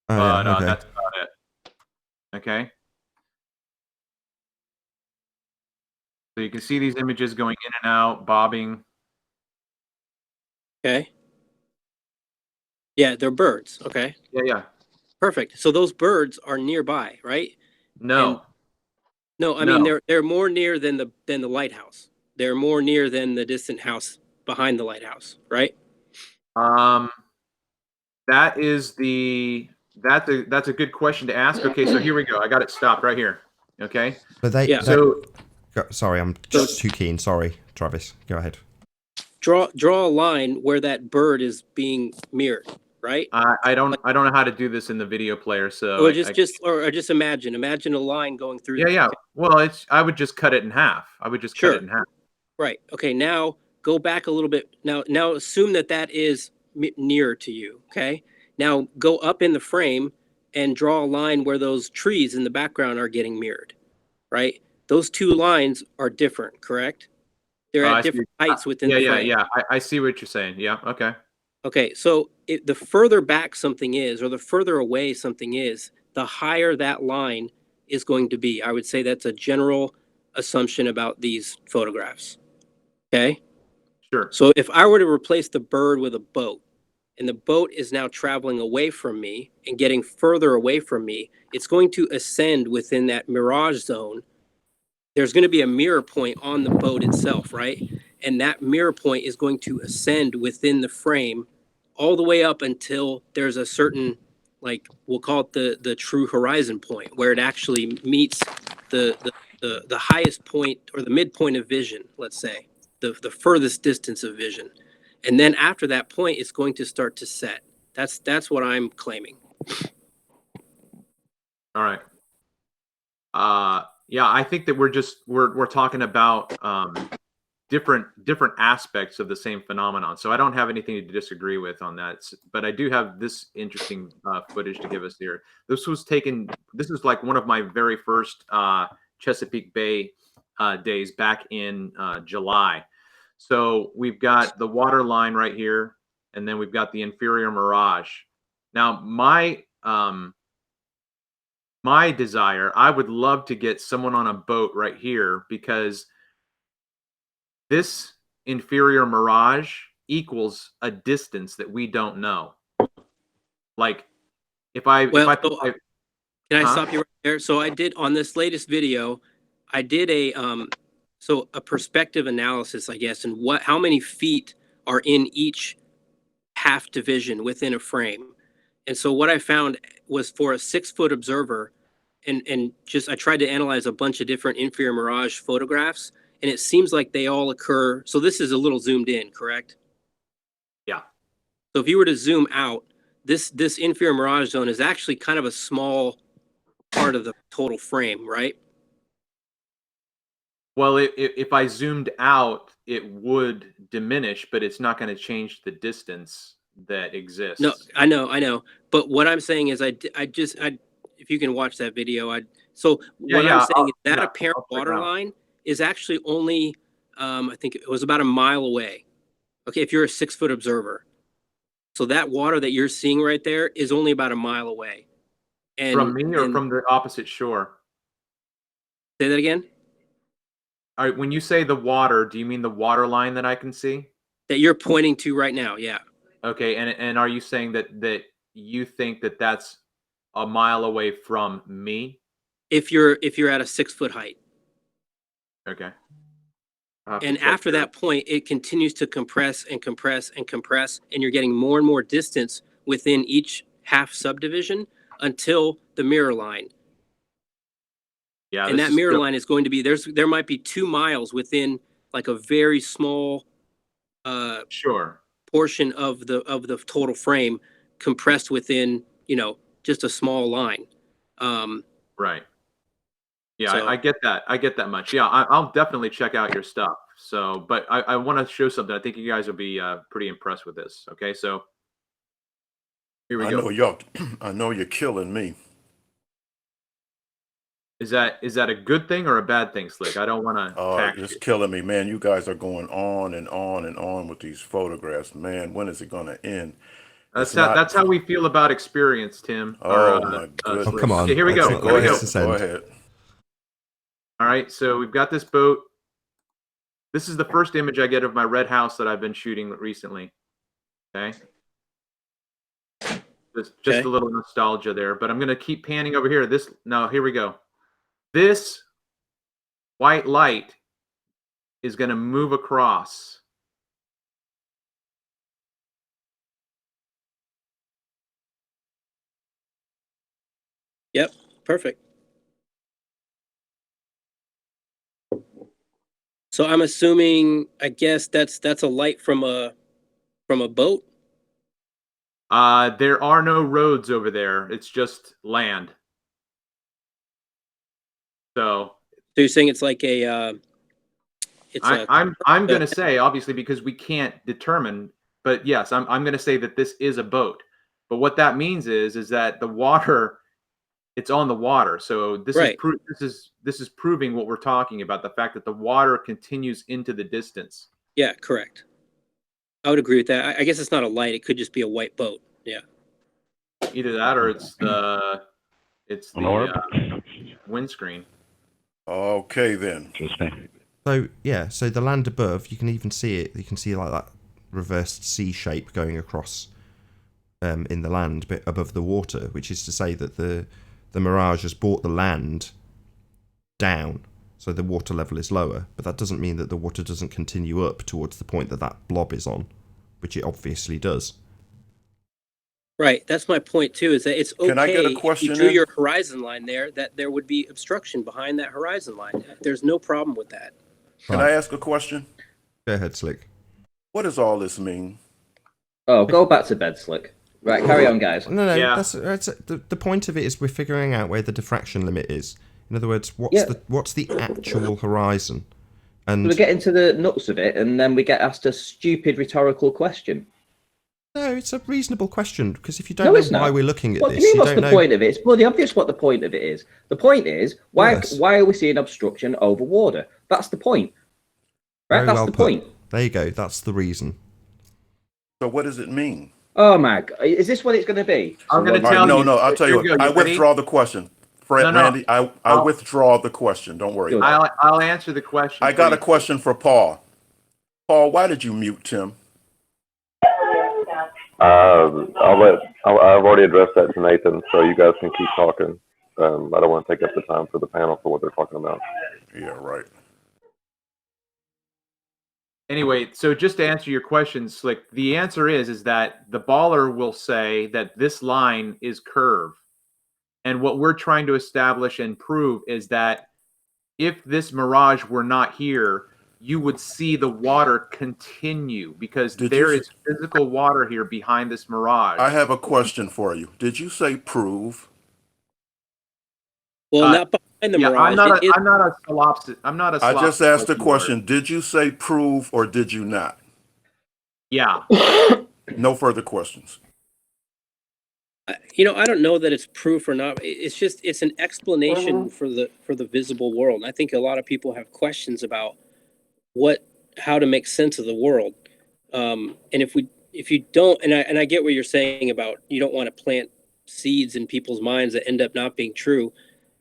Oh, but yeah, okay. that's about it. Okay. So you can see these images going in and out, bobbing. Okay. Yeah, they're birds. Okay. Yeah. Perfect. So those birds are nearby, right? No. No, I mean No. they're more near than the lighthouse. They're more near than the distant house behind the lighthouse, right? That is that's a good question to ask. Okay, so here we go. I got it stopped right here. Okay. But they. Yeah. So Sorry, I'm just too keen. Sorry, Travis. Go ahead. Draw a line where that bird is being mirrored, right? I don't know how to do this in the video player, so Or just imagine a line going through. yeah. Okay. Well, I would just cut it in half. I would just cut it in half. Right. Okay. Now go back a little bit. Now assume that is nearer to you. Okay. Now go up in the frame and draw a line where those trees in the background are getting mirrored. Right. Those two lines are different. Correct. They're at different heights within the frame. Yeah. I see what you're saying. Yeah. Okay. Okay. So the further back something is, or the further away something is, the higher that line is going to be. I would say that's a general assumption about these photographs. Okay. Sure. So if I were to replace the bird with a boat, and the boat is now traveling away from me and getting further away from me, it's going to ascend within that mirage zone. There's going to be a mirror point on the boat itself, right? And that mirror point is going to ascend within the frame all the way up until there's a certain, like, we'll call it the true horizon point, where it actually meets the highest point or the midpoint of vision, let's say, the furthest distance of vision. And then after that point, it's going to start to set. That's what I'm claiming. All right. Yeah, I think that we're talking about different aspects of the same phenomenon. So I don't have anything to disagree with on that. But I do have this interesting footage to give us here. This was like one of my very first Chesapeake Bay days back in July. So we've got the water line right here, and then we've got the inferior mirage. Now, my desire, I would love to get someone on a boat right here, because this inferior mirage equals a distance that we don't know. Like, can I stop you right there? So I did, on this latest video, I did a perspective analysis, I guess, and how many feet are in each half division within a frame. And so what I found was, for a 6-foot observer, and just I tried to analyze a bunch of different inferior mirage photographs, and it seems like they all occur. So this is a little zoomed in, correct? Yeah. So if you were to zoom out, this inferior mirage zone is actually kind of a small part of the total frame, right? Well, if I zoomed out, it would diminish, but it's not going to change the distance that exists. No, I know. But what I'm saying is, if you can watch that video, I'm saying is that apparent water line is actually only, I think it was about a mile away. Okay, if you're a 6-foot observer. So that water that you're seeing right there is only about a mile away. And from me, or from the opposite shore? Say that again? All right, when you say the water, do you mean the water line that I can see? That you're pointing to right now, yeah. Okay, and are you saying that you think that that's a mile away from me? If you're at a 6-foot height. Okay. And after that point, it continues to compress and compress and compress, and you're getting more and more distance within each half subdivision until the mirror line. Yeah, and that mirror line is going to be, there might be 2 miles within like a very small portion of the total frame, compressed within, just a small line. Right. Yeah, so, I get that. I get that much. Yeah, I'll definitely check out your stuff. So, but I want to show something. I think you guys will be pretty impressed with this. Okay, so here we I go. know y'all. I know you're killing me. Is that a good thing or a bad thing, Slick? I don't want to tax It's you. killing me, man. You guys are going on and on and on with these photographs, man. When is it going to end? That's It's not. that's how we feel about experience, Tim. Oh my goodness. Oh, come on. Okay, here we Let's go. not Here we let go. this Go end. ahead. All right, so we've got this boat. This is the first image I get of my red house that I've been shooting recently. Okay. Just a little nostalgia there, but I'm going to keep panning over here. Here we go. This white light is going to move across. Yep, perfect. So I'm assuming, I guess that's a light from a boat. There are no roads over there. It's just land. So you're saying it's like a I'm going to say, obviously, because we can't determine, but yes, I'm going to say that this is a boat. But what that means is that the water, it's on the water. So this Right. this is proving what we're talking about, the fact that the water continues into the distance. Yeah, correct. I would agree with that. I guess it's not a light. It could just be a white boat. Yeah. Either that or it's the windscreen. Okay, then. Interesting. So yeah, so the land above, you can even see it. You can see like that reversed C shape going across in the land bit above the water, which is to say that the mirage has brought the land down, so the water level is lower. But that doesn't mean that the water doesn't continue up towards the point that blob is on, which it obviously does. Right. That's my point too. Is that it's okay Can I get a question if you drew in? your horizon line there, that there would be obstruction behind that horizon line. There's no problem with that. Can I ask a question? Go ahead, Slick. What does all this mean? Oh, go back to bed, Slick. Right, carry on, guys. No, Yeah. that's the point of it is we're figuring out where the diffraction limit is. In other words, what's the actual horizon? And we get into the nuts of it, and then we get asked a stupid rhetorical question. no, it's a reasonable question, because if you No, don't it's know why not. we're looking at What this, do you mean? you What's don't the know. point of it? It's bloody obvious what the point of it is. The point is why are we seeing obstruction over water? That's the point. Right? Very That's well the put. point. There you go. That's the reason. So what does it mean? Oh my God. Is this what it's going to be? I'm going to All right, tell you. no, I'll tell you Here what. we go. I You ready? withdraw the question. No. Randy, I withdraw the question. Don't worry. Good. I'll answer the question. I got a question for Paul. Paul, why did you mute Tim? I've already addressed that to Nathan, so you guys can keep talking. I don't want to take up the time for the panel for what they're talking about. Yeah, right. Anyway, so just to answer your question, Slick, the answer is that the baller will say that this line is curved. And what we're trying to establish and prove is that if this mirage were not here, you would see the water continue because there is physical water here behind this mirage. I have a question for you. Did you say prove? Well, not behind the mirage. I'm not a solopsis. I just asked a question. Did you say prove or did you not? Yeah. No further questions. I don't know that it's proof or not. It's an explanation for the visible world. And I think a lot of people have questions about how to make sense of the world. And if you don't, and I get what you're saying about you don't want to plant seeds in people's minds that end up not being true.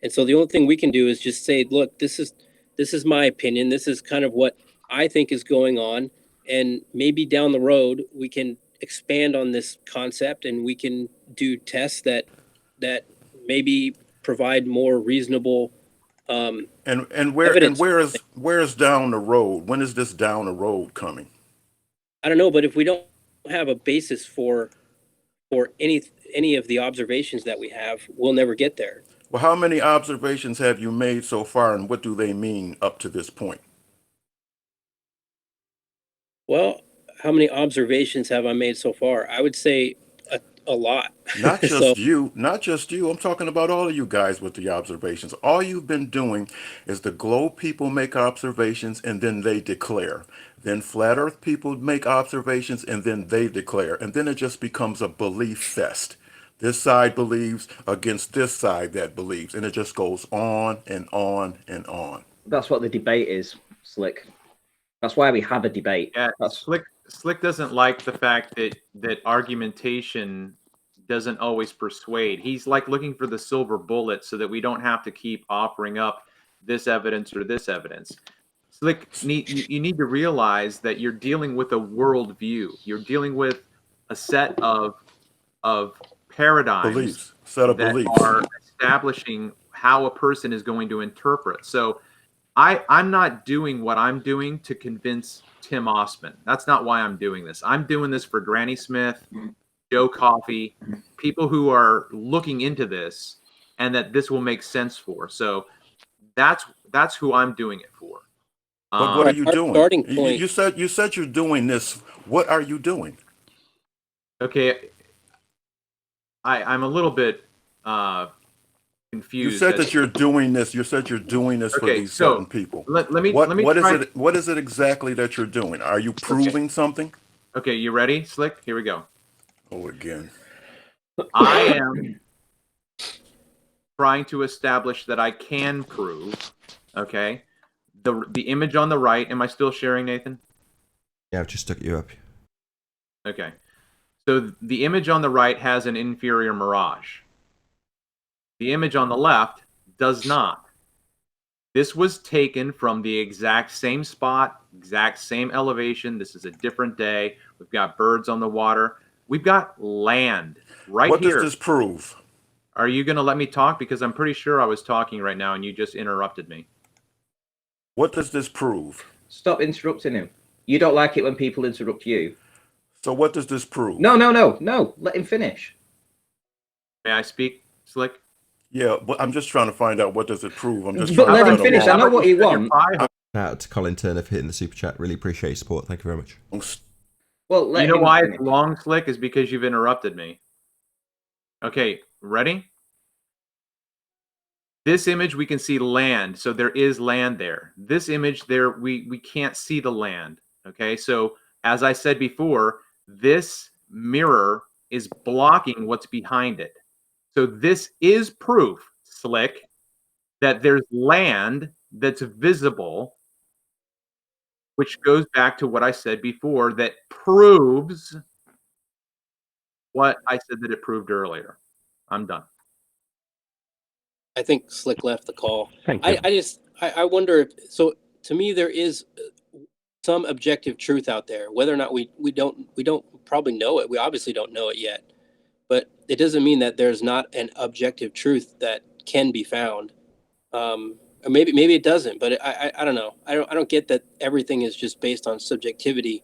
And so the only thing we can do is just say, look, this is my opinion. This is kind of what I think is going on. And maybe down the road we can expand on this concept and we can do tests that maybe provide more reasonable and where is down the road? When is this down the road coming? I don't know, but if we don't have a basis for any of the observations that we have, we'll never get there. Well, how many observations have you made so far, and what do they mean up to this point? Well, how many observations have I made so far? I would say a lot. Not just So you, not just you. I'm talking about all of you guys with the observations. All you've been doing is the globe people make observations and then they declare. Then flat earth people make observations and then they declare. And then it just becomes a belief fest. This side believes against this side that believes. And it just goes on and on and on. That's what the debate is, Slick. That's why we have a debate. Yeah, That's... Slick doesn't like the fact that argumentation doesn't always persuade. He's like looking for the silver bullet so that we don't have to keep offering up this evidence or this evidence. Slick, you need to realize that you're dealing with a worldview. You're dealing with a set of paradigms Beliefs, set of that beliefs. are establishing how a person is going to interpret. So I'm not doing what I'm doing to convince Tim Osman. That's not why I'm doing this. I'm doing this for Granny Smith, Joe Coffey, people who are looking into this and that this will make sense for. So that's who I'm doing it for. But what are you Our doing? starting point- You said you're doing this. What are you doing? Okay. I'm a little bit confused. You said that you're doing this. You said you're doing this for Okay, these so certain people. let me What try. is it? What is it exactly that you're doing? Are you proving something? Okay, you ready, Slick? Here we go. Oh, again. I am trying to establish that I can prove, okay, the image on the right. Am I still sharing, Nathan? Yeah, I've just stuck you up. Okay. So the image on the right has an inferior mirage. The image on the left does not. This was taken from the exact same spot, exact same elevation. This is a different day. We've got birds on the water. We've got land right What here. does this prove? Are you going to let me talk? Because I'm pretty sure I was talking right now and you just interrupted me. What does this prove? Stop interrupting him. You don't like it when people interrupt you. So what does this prove? No. Let him finish. May I speak, Slick? Yeah, but I'm just trying to find out what does it prove. I'm just But trying let to him find finish. out. I know what you want. Out to Colin Turner for hitting the super chat. Really appreciate your support. Thank you very much. Well, let You know him why finish. it's long, Slick? Is because you've interrupted me. Okay, ready? This image, we can see land, so there is land there. This image there, we can't see the land, okay? So as I said before, this mirror is blocking what's behind it. So this is proof, Slick, that there's land that's visible, which goes back to what I said before, that proves what I said that it proved earlier. I'm done. I think Slick left the call. Thank you. I wonder if, so to me, there is some objective truth out there, whether or not we don't probably know it. We obviously don't know it yet, but it doesn't mean that there's not an objective truth that can be found. Or maybe it doesn't, but I don't know. I don't get that everything is just based on subjectivity.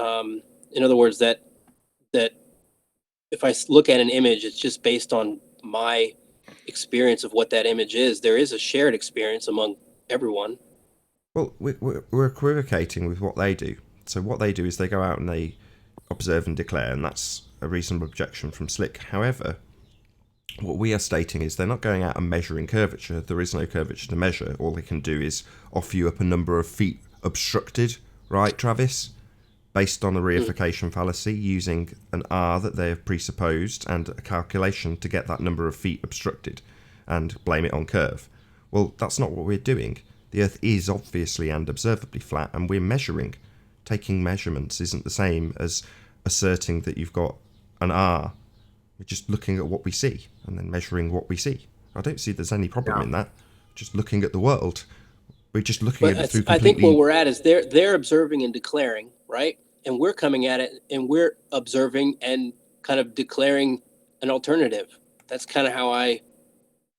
In other words, that if I look at an image, it's just based on my experience of what that image is. There is a shared experience among everyone. Well, we're equivocating with what they do. So what they do is they go out and they observe and declare, and that's a reasonable objection from Slick. However, what we are stating is they're not going out and measuring curvature. There is no curvature to measure. All they can do is offer you up a number of feet obstructed, right, Travis? Based on a reification fallacy, using an R that they have presupposed and a calculation to get that number of feet obstructed and blame it on curve. Well, that's not what we're doing. The Earth is obviously and observably flat, and we're measuring. Taking measurements isn't the same as asserting that you've got an R. We're just looking at what we see and then measuring what we see. I don't see there's any problem in that. Just looking at the world. We're just looking at it through completely... I think where we're at is they're observing and declaring, right? And we're coming at it and we're observing and kind of declaring an alternative. That's kind of how I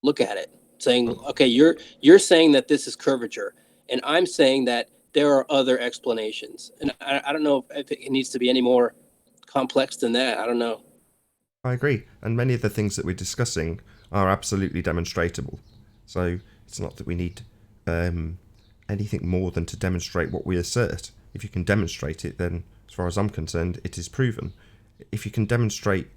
look at it. Saying, okay, you're saying that this is curvature, and I'm saying that there are other explanations. And I don't know if it needs to be any more complex than that. I don't know. I agree. And many of the things that we're discussing are absolutely demonstrable. So it's not that we need anything more than to demonstrate what we assert. If you can demonstrate it, then as far as I'm concerned, it is proven. If you can demonstrate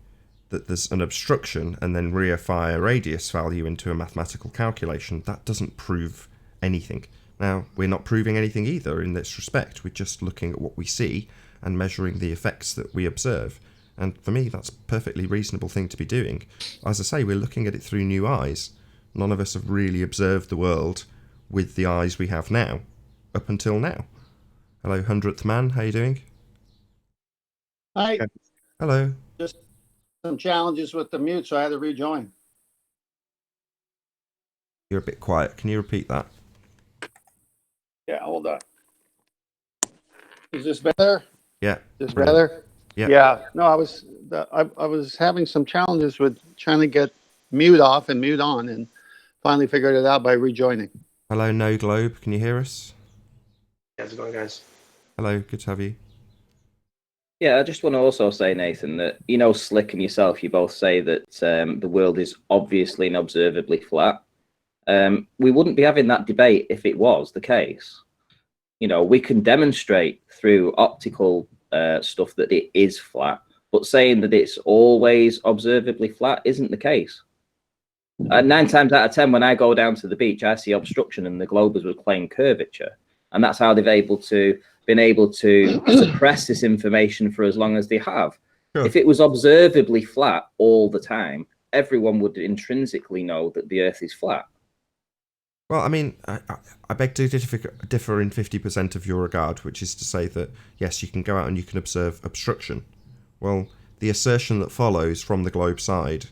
that there's an obstruction and then reify a radius value into a mathematical calculation, that doesn't prove anything. Now, we're not proving anything either in this respect. We're just looking at what we see and measuring the effects that we observe. And for me, that's a perfectly reasonable thing to be doing. As I say, we're looking at it through new eyes. None of us have really observed the world with the eyes we have now, up until now. Hello, 100th man, how you doing? Hi. Hello. Just some challenges with the mute, so I had to rejoin. You're a bit quiet. Can you repeat that? Yeah, hold on. Is this better? Yeah. Is this better? Yeah. Yeah. No, I was having some challenges with trying to get mute off and mute on, and finally figured it out by rejoining. Hello, No Globe. Can you hear us? How's it going, guys? Hello, good to have you. Yeah, I just want to also say, Nathan, that, you know, Slick and yourself, you both say that the world is obviously and observably flat. We wouldn't be having that debate if it was the case. You know, we can demonstrate through optical stuff that it is flat, but saying that it's always observably flat isn't the case. 9 times out of 10, when I go down to the beach, I see obstruction and the globers will claim curvature. And that's how they've been able to suppress this information for as long as they have. Sure. If it was observably flat all the time, everyone would intrinsically know that the Earth is flat. Well, I mean, I beg to differ in 50% of your regard, which is to say that, yes, you can go out and you can observe obstruction. Well, the assertion that follows from the globe side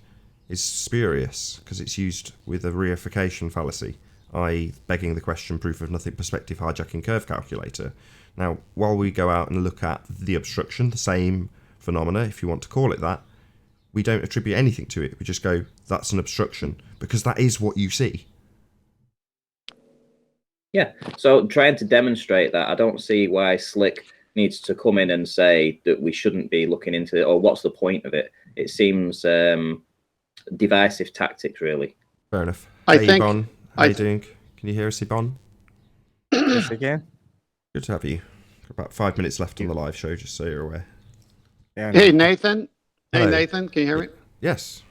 is spurious, because it's used with a reification fallacy, i.e. begging the question proof of nothing perspective hijacking curve calculator. Now, while we go out and look at the obstruction, the same phenomena, if you want to call it that, we don't attribute anything to it. We just go, that's an obstruction, because that is what you see. Yeah, so trying to demonstrate that, I don't see why Slick needs to come in and say that we shouldn't be looking into it, or what's the point of it? It seems divisive tactics, really. Fair enough. I Hey, think- Yvonne, how you doing? Can you hear us, Yvonne? Yes, I can. Good to have you. Got about 5 minutes left on the live show, just so you're aware. Yeah, Hey, Nathan. Hey, Hello. Nathan, can you hear me? Yes.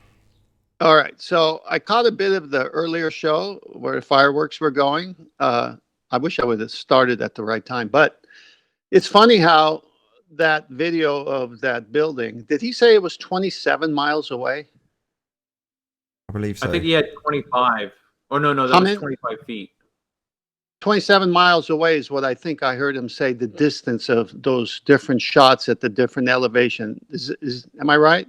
All right. So I caught a bit of the earlier show where fireworks were going. I wish I would have started at the right time, but it's funny how that video of that building, did he say it was 27 miles away? I believe so. I think he had 25. Oh, no, that How was many? 25 feet. 27 miles away is what I think I heard him say, the distance of those different shots at the different elevation. Am I right?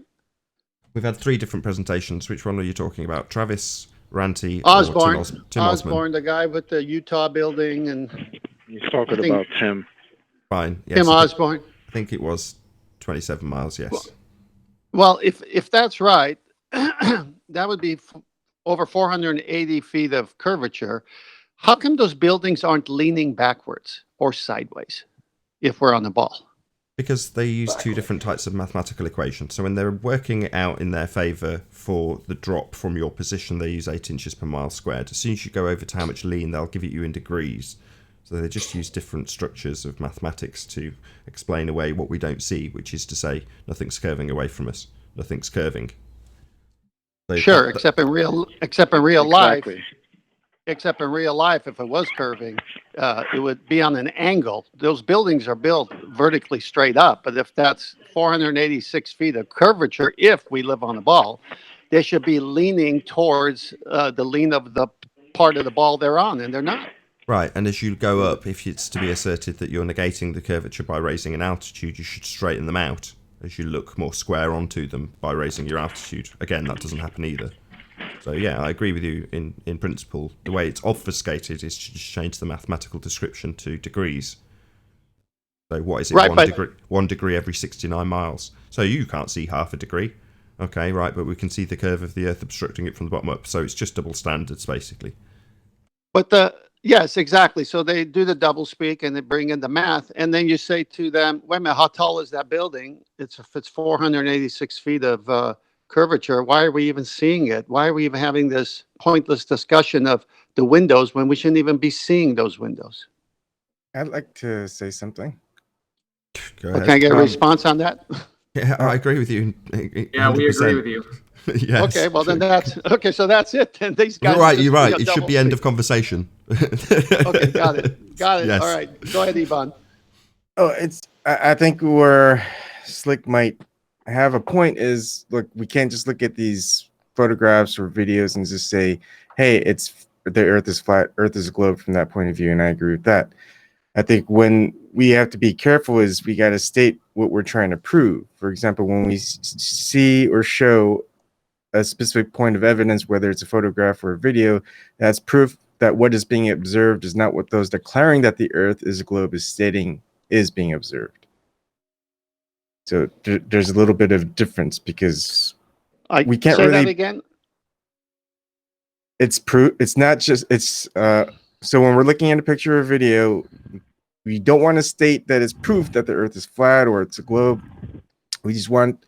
We've had 3 different presentations. Which one are you talking about? Travis, Ranty, Osborne. or Tim Osman? Osborne, the guy with the Utah building, and He's talking I think- about Tim. Fine. Yes, Tim Osborne. I think it was 27 miles, yes. Well, if that's right, that would be over 480 feet of curvature. How come those buildings aren't leaning backwards or sideways if we're on the ball? Because they use 2 different types of mathematical equations. So when they're working it out in their favour for the drop from your position, they use 8 inches per mile squared. As soon as you go over to how much lean, they'll give it you in degrees. So they just use different structures of mathematics to explain away what we don't see, which is to say nothing's curving away from us. Nothing's curving. So Sure, except in real life. Exactly. Except in real life, if it was curving, it would be on an angle. Those buildings are built vertically straight up, but if that's 486 feet of curvature, if we live on a ball, they should be leaning towards the lean of the part of the ball they're on, and they're not. Right, and as you go up, if it's to be asserted that you're negating the curvature by raising an altitude, you should straighten them out as you look more square onto them by raising your altitude. Again, that doesn't happen either. So yeah, I agree with you in principle. The way it's obfuscated is to just change the mathematical description to degrees. So what is it? Right, one degree every 69 miles. So you can't see half a degree. Okay, right, but we can see the curve of the Earth obstructing it from the bottom up. So it's just double standards, basically. But yes, exactly. So they do the double speak and they bring in the math, and then you say to them, "Wait a minute, how tall is that building? If it's 486 feet of curvature, why are we even seeing it? Why are we even having this pointless discussion of the windows when we shouldn't even be seeing those windows?" I'd like to say something. Go But ahead. can I get a response on that? Yeah, I agree with you. Yeah, we agree with you. Yes. Okay, well then that's okay. So that's it. Then these guys. You're right. just You're right. do a It should double be end of speak. conversation. Okay, got it. Got it. Yes. All right, go ahead, Ivan. Oh, I think where Slick might have a point is, look, we can't just look at these photographs or videos and just say, hey, the Earth is flat, Earth is a globe from that point of view, and I agree with that. I think when we have to be careful is we got to state what we're trying to prove. For example, when we see or show a specific point of evidence, whether it's a photograph or a video, that's proof that what is being observed is not what those declaring that the Earth is a globe is stating is being observed. So there's a little bit of difference because we can't say really. that again. It's proof. It's not just. It's so when we're looking at a picture or video, we don't want to state that it's proof that the Earth is flat or it's a globe. We just want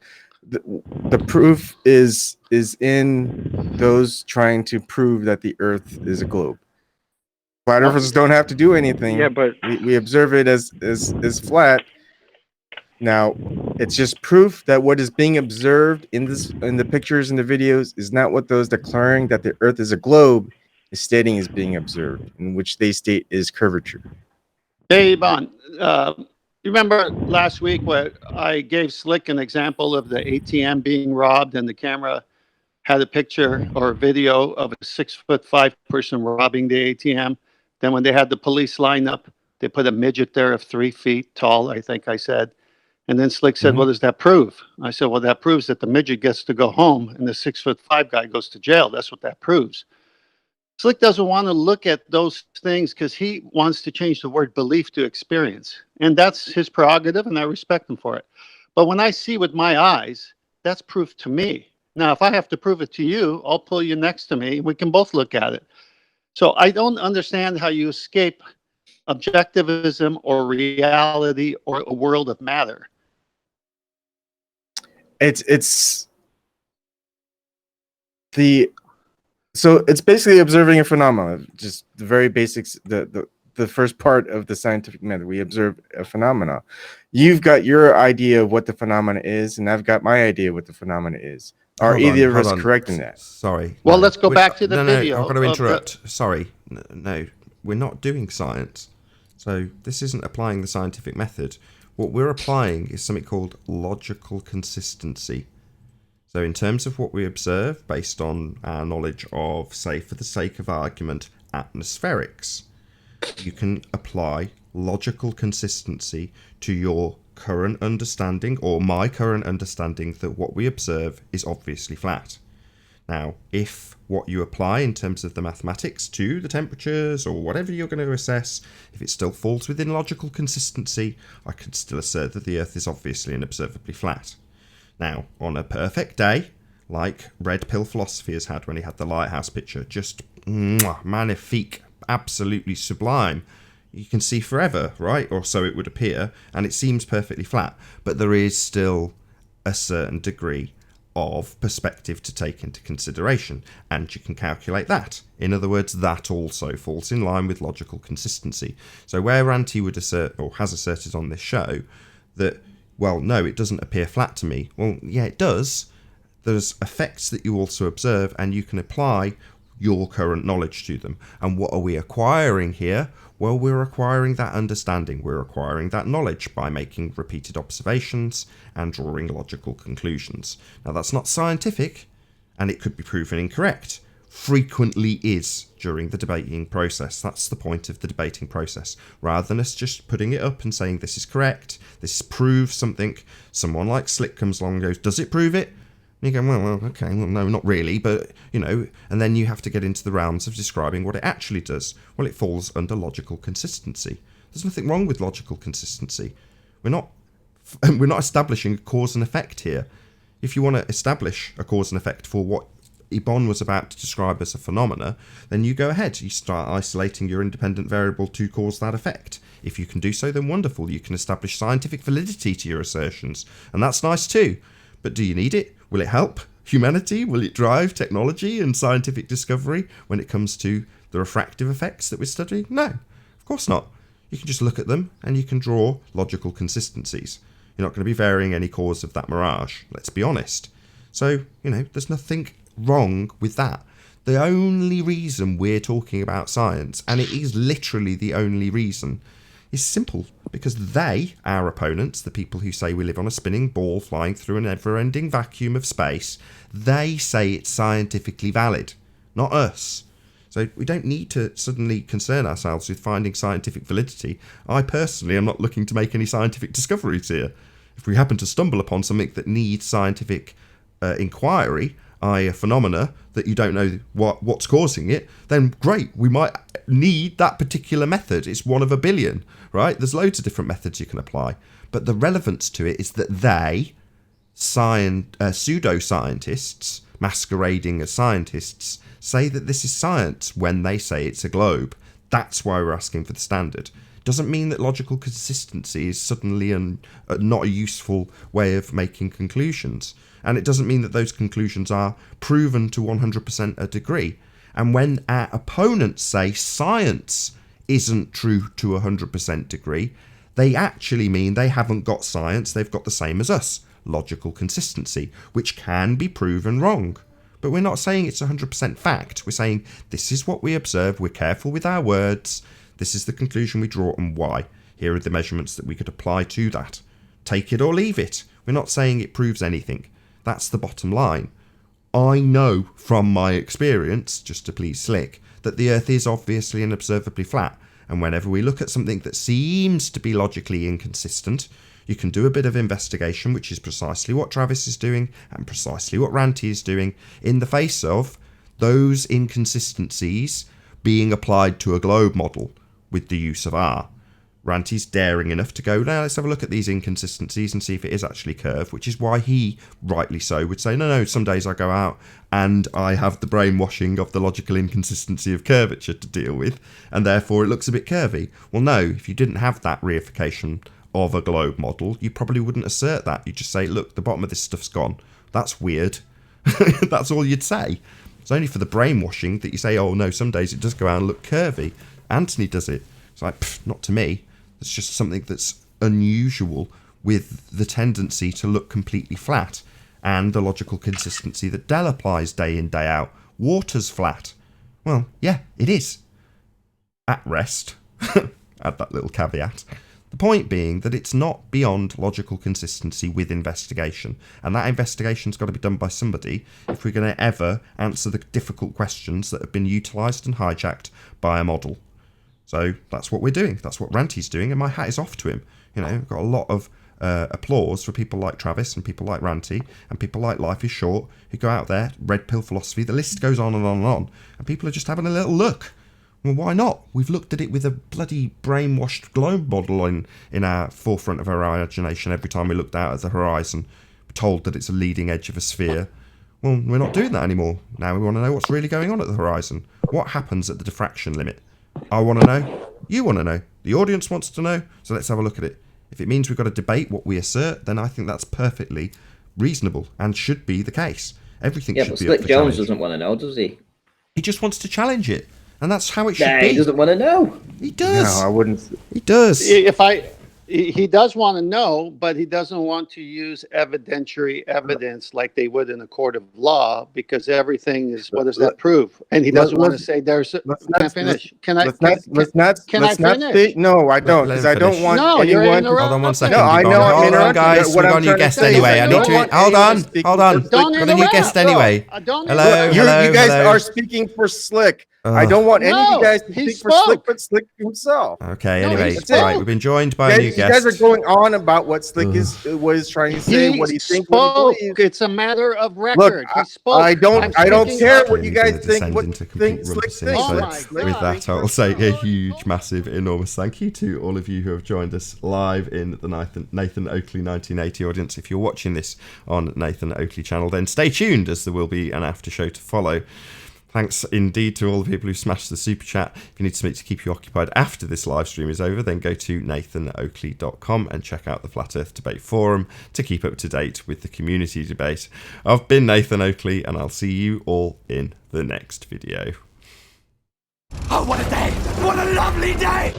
the proof is in those trying to prove that the Earth is a globe. Flat earthers don't have to do anything. Yeah, but we observe it as flat. Now, it's just proof that what is being observed in the pictures and the videos is not what those declaring that the Earth is a globe is stating is being observed, in which they state is curvature. Hey, Ivan. You remember last week where I gave Slick an example of the ATM being robbed, and the camera had a picture or a video of a 6'5" person robbing the ATM. Then when they had the police line up, they put a midget there of 3 feet tall, I think I said. And then Slick said, what does that prove? I said, well, that proves that the midget gets to go home and the 6'5" guy goes to jail. That's what that proves. Slick doesn't want to look at those things because he wants to change the word belief to experience. And that's his prerogative, and I respect him for it. But when I see with my eyes, that's proof to me. Now, if I have to prove it to you, I'll pull you next to me. We can both look at it. So I don't understand how you escape objectivism or reality or a world of matter. So it's basically observing a phenomenon, just the very basics, the first part of the scientific method. We observe a phenomena. You've got your idea of what the phenomena is, and I've got my idea of what the phenomena is. Are either of us correct in that? Sorry. Well, let's go back to the no, video. No, I've got to interrupt. Sorry. No, we're not doing science. So this isn't applying the scientific method. What we're applying is something called logical consistency. So in terms of what we observe, based on our knowledge of, say, for the sake of argument, atmospherics, you can apply logical consistency to your current understanding or my current understanding that what we observe is obviously flat. Now, if what you apply in terms of the mathematics to the temperatures or whatever you're going to assess, if it still falls within logical consistency, I could still assert that the Earth is obviously and observably flat. Now, on a perfect day, like Red Pill Philosophy has had when he had the lighthouse picture, just magnifique, absolutely sublime. You can see forever, right? Or so it would appear, and it seems perfectly flat. But there is still a certain degree of perspective to take into consideration, and you can calculate that. In other words, that also falls in line with logical consistency. So where Ranty would assert, or has asserted on this show, that, well, no, it doesn't appear flat to me. Well, yeah, it does. There's effects that you also observe, and you can apply your current knowledge to them. And what are we acquiring here? Well, we're acquiring that understanding. We're acquiring that knowledge by making repeated observations and drawing logical conclusions. Now, that's not scientific, and it could be proven incorrect. Frequently is during the debating process. That's the point of the debating process. Rather than us just putting it up and saying this is correct, this proves something, someone like Slick comes along and goes, does it prove it? And you go, well, okay, well, no, not really, but, you know, and then you have to get into the realms of describing what it actually does. Well, it falls under logical consistency. There's nothing wrong with logical consistency. We're not establishing a cause and effect here. If you want to establish a cause and effect for what Ibon was about to describe as a phenomena, then you go ahead. You start isolating your independent variable to cause that effect. If you can do so, then wonderful. You can establish scientific validity to your assertions, and that's nice too. But do you need it? Will it help humanity? Will it drive technology and scientific discovery when it comes to the refractive effects that we're studying? No, of course not. You can just look at them and you can draw logical consistencies. You're not going to be varying any cause of that mirage. Let's be honest. So, there's nothing wrong with that. The only reason we're talking about science, and it is literally the only reason, is simple. Because they, our opponents, the people who say we live on a spinning ball flying through an ever-ending vacuum of space, they say it's scientifically valid, not us. So we don't need to suddenly concern ourselves with finding scientific validity. I personally am not looking to make any scientific discoveries here. If we happen to stumble upon something that needs scientific inquiry, i.e. a phenomena that you don't know what's causing it, then great, we might need that particular method. It's one of a billion, right? There's loads of different methods you can apply. But the relevance to it is that they, pseudo-scientists, masquerading as scientists, say that this is science when they say it's a globe. That's why we're asking for the standard. Doesn't mean that logical consistency is suddenly not a useful way of making conclusions. And it doesn't mean that those conclusions are proven to 100% a degree. And when our opponents say science isn't true to 100% degree, they actually mean they haven't got science, they've got the same as us, logical consistency, which can be proven wrong. But we're not saying it's 100% fact. We're saying this is what we observe, we're careful with our words, this is the conclusion we draw and why. Here are the measurements that we could apply to that. Take it or leave it. We're not saying it proves anything. That's the bottom line. I know from my experience, just to please Slick, that the Earth is obviously and observably flat. And whenever we look at something that seems to be logically inconsistent, you can do a bit of investigation, which is precisely what Travis is doing and precisely what Ranty is doing, in the face of those inconsistencies being applied to a globe model with the use of R. Ranty's daring enough to go, now let's have a look at these inconsistencies and see if it is actually curved, which is why he, rightly so, would say, no, some days I go out and I have the brainwashing of the logical inconsistency of curvature to deal with, and therefore it looks a bit curvy. Well, no, if you didn't have that reification of a globe model, you probably wouldn't assert that. You'd just say, look, the bottom of this stuff's gone. That's weird. That's all you'd say. It's only for the brainwashing that you say, oh no, some days it does go out and look curvy. Anthony does it. It's like, not to me. It's just something that's unusual with the tendency to look completely flat and the logical consistency that Dell applies day in, day out. Water's flat. Well, yeah, it is. At rest. Add that little caveat. The point being that it's not beyond logical consistency with investigation. And that investigation's got to be done by somebody if we're going to ever answer the difficult questions that have been utilised and hijacked by a model. So that's what we're doing. That's what Ranty's doing, and my hat is off to him. I've got a lot of applause for people like Travis and people like Ranty and people like Life is Short who go out there, red pill philosophy, the list goes on and on and on, and people are just having a little look. Well, why not? We've looked at it with a bloody brainwashed globe model in our forefront of our imagination every time we looked out at the horizon, told that it's a leading edge of a sphere. Well, we're not doing that anymore. Now we want to know what's really going on at the horizon. What happens at the diffraction limit? I want to know. You want to know. The audience wants to know. So let's have a look at it. If it means we've got to debate what we assert, then I think that's perfectly reasonable and should be the case. Everything should be up for Slick Jones challenge. doesn't want to know, does he? He just wants to challenge it. And that's how it should be. He doesn't want to know. He does. No, I wouldn't. He does. He does want to know, but he doesn't want to use evidentiary evidence like they would in a court of law, because everything is, what does that prove? And he doesn't want to say there's. Can I finish? Can I finish? No, I don't, because I don't want anyone. Hold on one second. No, I know I'm Hold on, guys. We've got a new guest anyway. I need to. Hold on. Hold on. We've got a new guest anyway. Hello. You guys are speaking for Slick. I don't want any of you guys to speak for Slick, but Slick himself. Okay, anyway, right, we've been joined by a new guest. You guys are going on about what Slick is trying to say, what he thinks, what he believes. It's a matter of record. Look, he spoke. I don't care what you guys think, what Slick thinks. With that, I'll say a huge, massive, enormous thank you to all of you who have joined us live in the Nathan Oakley 1980 audience. If you're watching this on Nathan Oakley channel, then stay tuned, as there will be an after show to follow. Thanks indeed to all the people who smashed the super chat. If you need something to keep you occupied after this live stream is over, then go to nathanoakley.com and check out the Flat Earth Debate Forum to keep up to date with the community debate. I've been Nathan Oakley, and I'll see you all in the next video. Oh, what a day! What a lovely day!